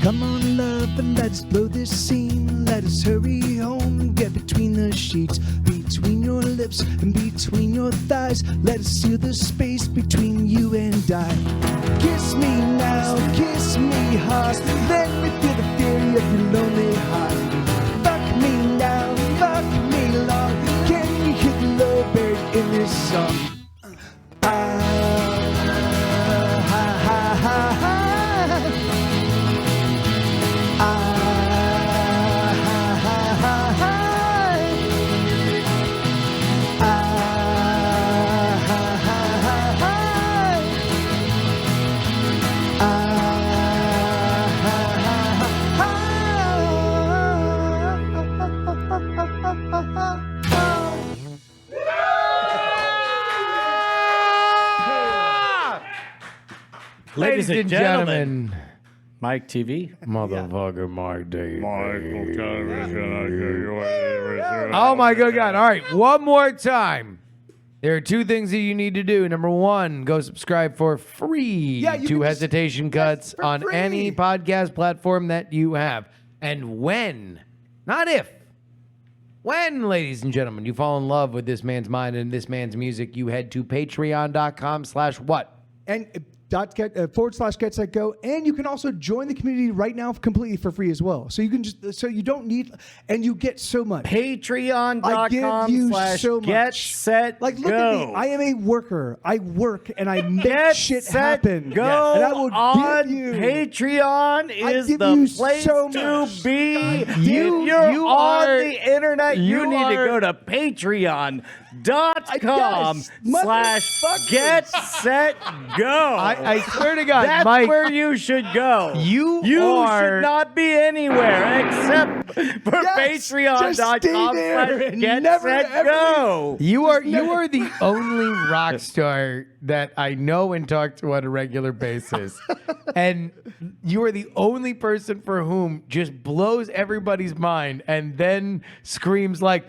G: Come on, love, and let's blow this scene. Let us hurry home and get between the sheets, between your lips and between your thighs. Let us seal the space between you and I. Kiss me now, kiss me hard. Let me feel the fury of your lonely heart. Fuck me now, fuck me long. Can you hear the love buried in this song?
B: Ladies and gentlemen, Mike TV.
C: Motherfucker, Mike TV.
H: Michael Television.
C: Oh my good God. All right, one more time. There are two things that you need to do. Number one, go subscribe for free
G: Yeah, you
C: to
G: can just-
C: Hesitation Cuts
G: for
C: on
G: free.
C: any podcast platform that you have. And when, not if, when, ladies and gentlemen, you fall in love with this man's mind and this man's music, you head to patreon.com/what?
G: And /get set go, and you can also join the community right now completely for free as well. So you can so you don't need, and you get so much. I give you so
B: Patreon.com/get
G: much.
B: set
G: Like, look
B: go.
G: at me. I am a worker. I work and I make
B: Get
G: shit
B: set
G: happen.
B: go
G: And I will
B: on
G: give you.
B: Patreon is
G: give
B: the
G: you
B: place
G: so
B: to
G: much.
B: be.
G: God,
B: If
C: you
B: you're on
C: are-
B: the internet, you
C: you
B: need to
C: are-
B: go to patreon.com
G: Yes,
B: / get set go.
C: I swear to God,
B: That's
C: Mike,
B: where you should go.
C: You
B: should
C: are-
B: not be anywhere except for
G: Yes, just stay there and
B: /get
G: never,
B: set
G: ever
B: go.
C: you are the only rock star that I know and talk to on a regular basis. And you are the only person for whom just blows everybody's mind and then screams like,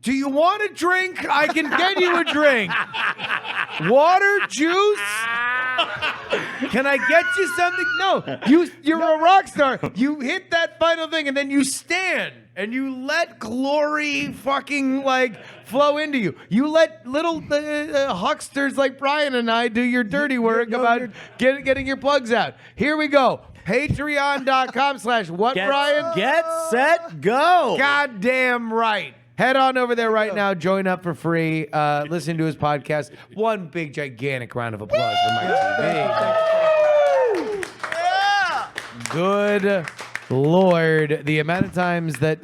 C: "Do you want a drink? I can get you a drink. Water, juice? Can I get you something?" No, you're a rock star. You hit that final thing and then you stand and you let glory fucking like flow into you. You let little hucksters like Brian and I do your dirty work about getting your plugs out. Here we go. Patreon.com/what, Brian?
B: Get set go.
C: Goddamn right. Head on over there right now. Join up for free. Listen to his podcast. One big, gigantic round of applause for Mike TV. Good Lord. The amount of times that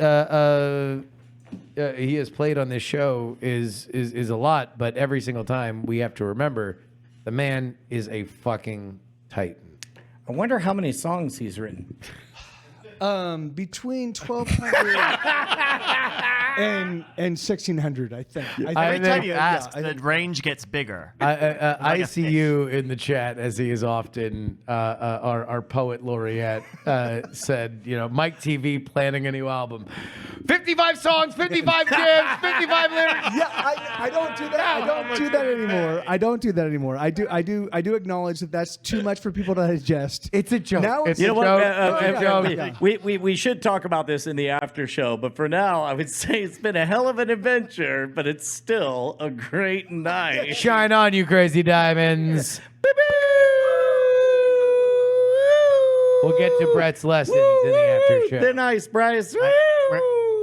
C: he has played on this show is a lot, but every single time we have to remember the man is a fucking titan.
B: I wonder how many songs he's written.
G: Between 1,200 and 1,600, I think.
D: Every time you ask, the range gets bigger.
C: I see you in the chat, as he is often. Our poet laureate said, Mike TV planning a new album. 55 songs, 55 jams, 55 lyrics.
G: Yeah, I don't do that. I don't do that anymore. I don't do that anymore. I do acknowledge that that's too much for people to digest.
C: It's a joke.
G: Now
C: It's
G: it's
C: a joke.
B: We should talk about this in the after show, but for now, I would say it's been a hell of an adventure, but it's still a great night.
C: Shine on, you crazy diamonds. We'll get to Brett's lessons in the after show.
B: They're nice, Bryce.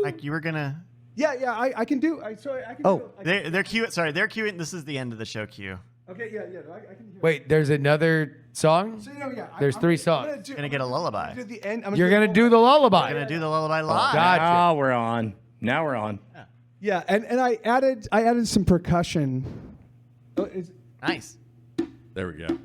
D: Like you were gonna.
G: Yeah, I can do. I can.
B: Oh.
D: They're cue. Sorry, they're cueing. This is the end of the show cue.
G: Okay, yeah, I can hear.
C: Wait, there's another song?
G: So, yeah,
C: There's three songs.
D: Gonna get a lullaby.
G: Do the end.
C: You're going to do the lullaby.
D: Gonna do the lullaby live.
C: Gotcha.
B: Now we're on.
G: Yeah, and I added some percussion. Oh,
D: Nice.
A: There we go.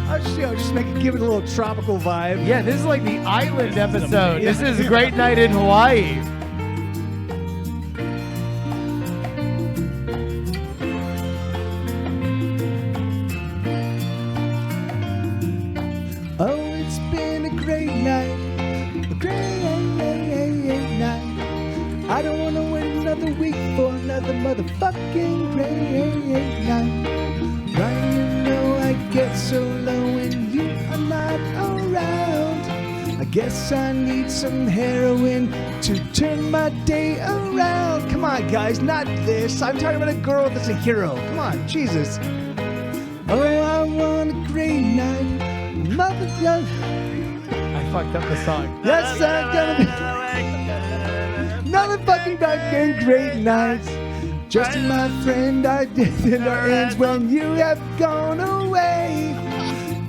G: I'll just give it a little tropical vibe.
C: Yeah, this is like the island episode. This is a great night in Hawaii.
G: Oh, it's been great night. I don't want to wait another week for another motherfucking great night. Ryan, you know I get so low when you are not around. I guess I need some heroin to turn my day around. Come on, guys, not this. I'm talking about a girl that's a hero. Come on, Jesus. Oh, I want a great night. Mother,
C: I fucked up the song.
G: yes, I'm gonna be another fucking great night. Just my friend, I did our ends when you have gone away.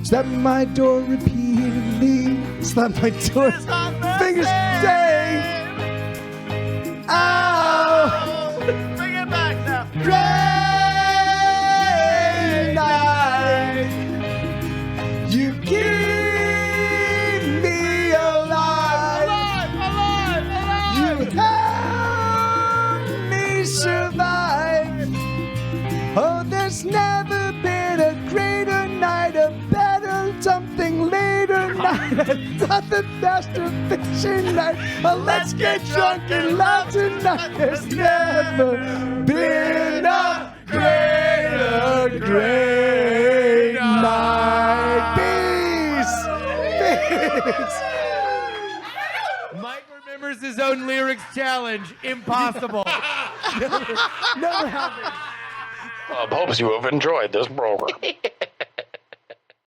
G: Slap my door repeatedly. Slap my door. Fingers stay. Ow.
D: Bring it back now.
G: Great night. You keep me alive. You help me survive. Oh, there's never been a greater night, a better something later night. I thought the best of fiction night. Oh, let's get drunk and laugh tonight. There's never been a greater great night. Peace.
C: Mike remembers his own lyrics challenge. Impossible.
G: Never happened.
H: Hopes you have enjoyed this program.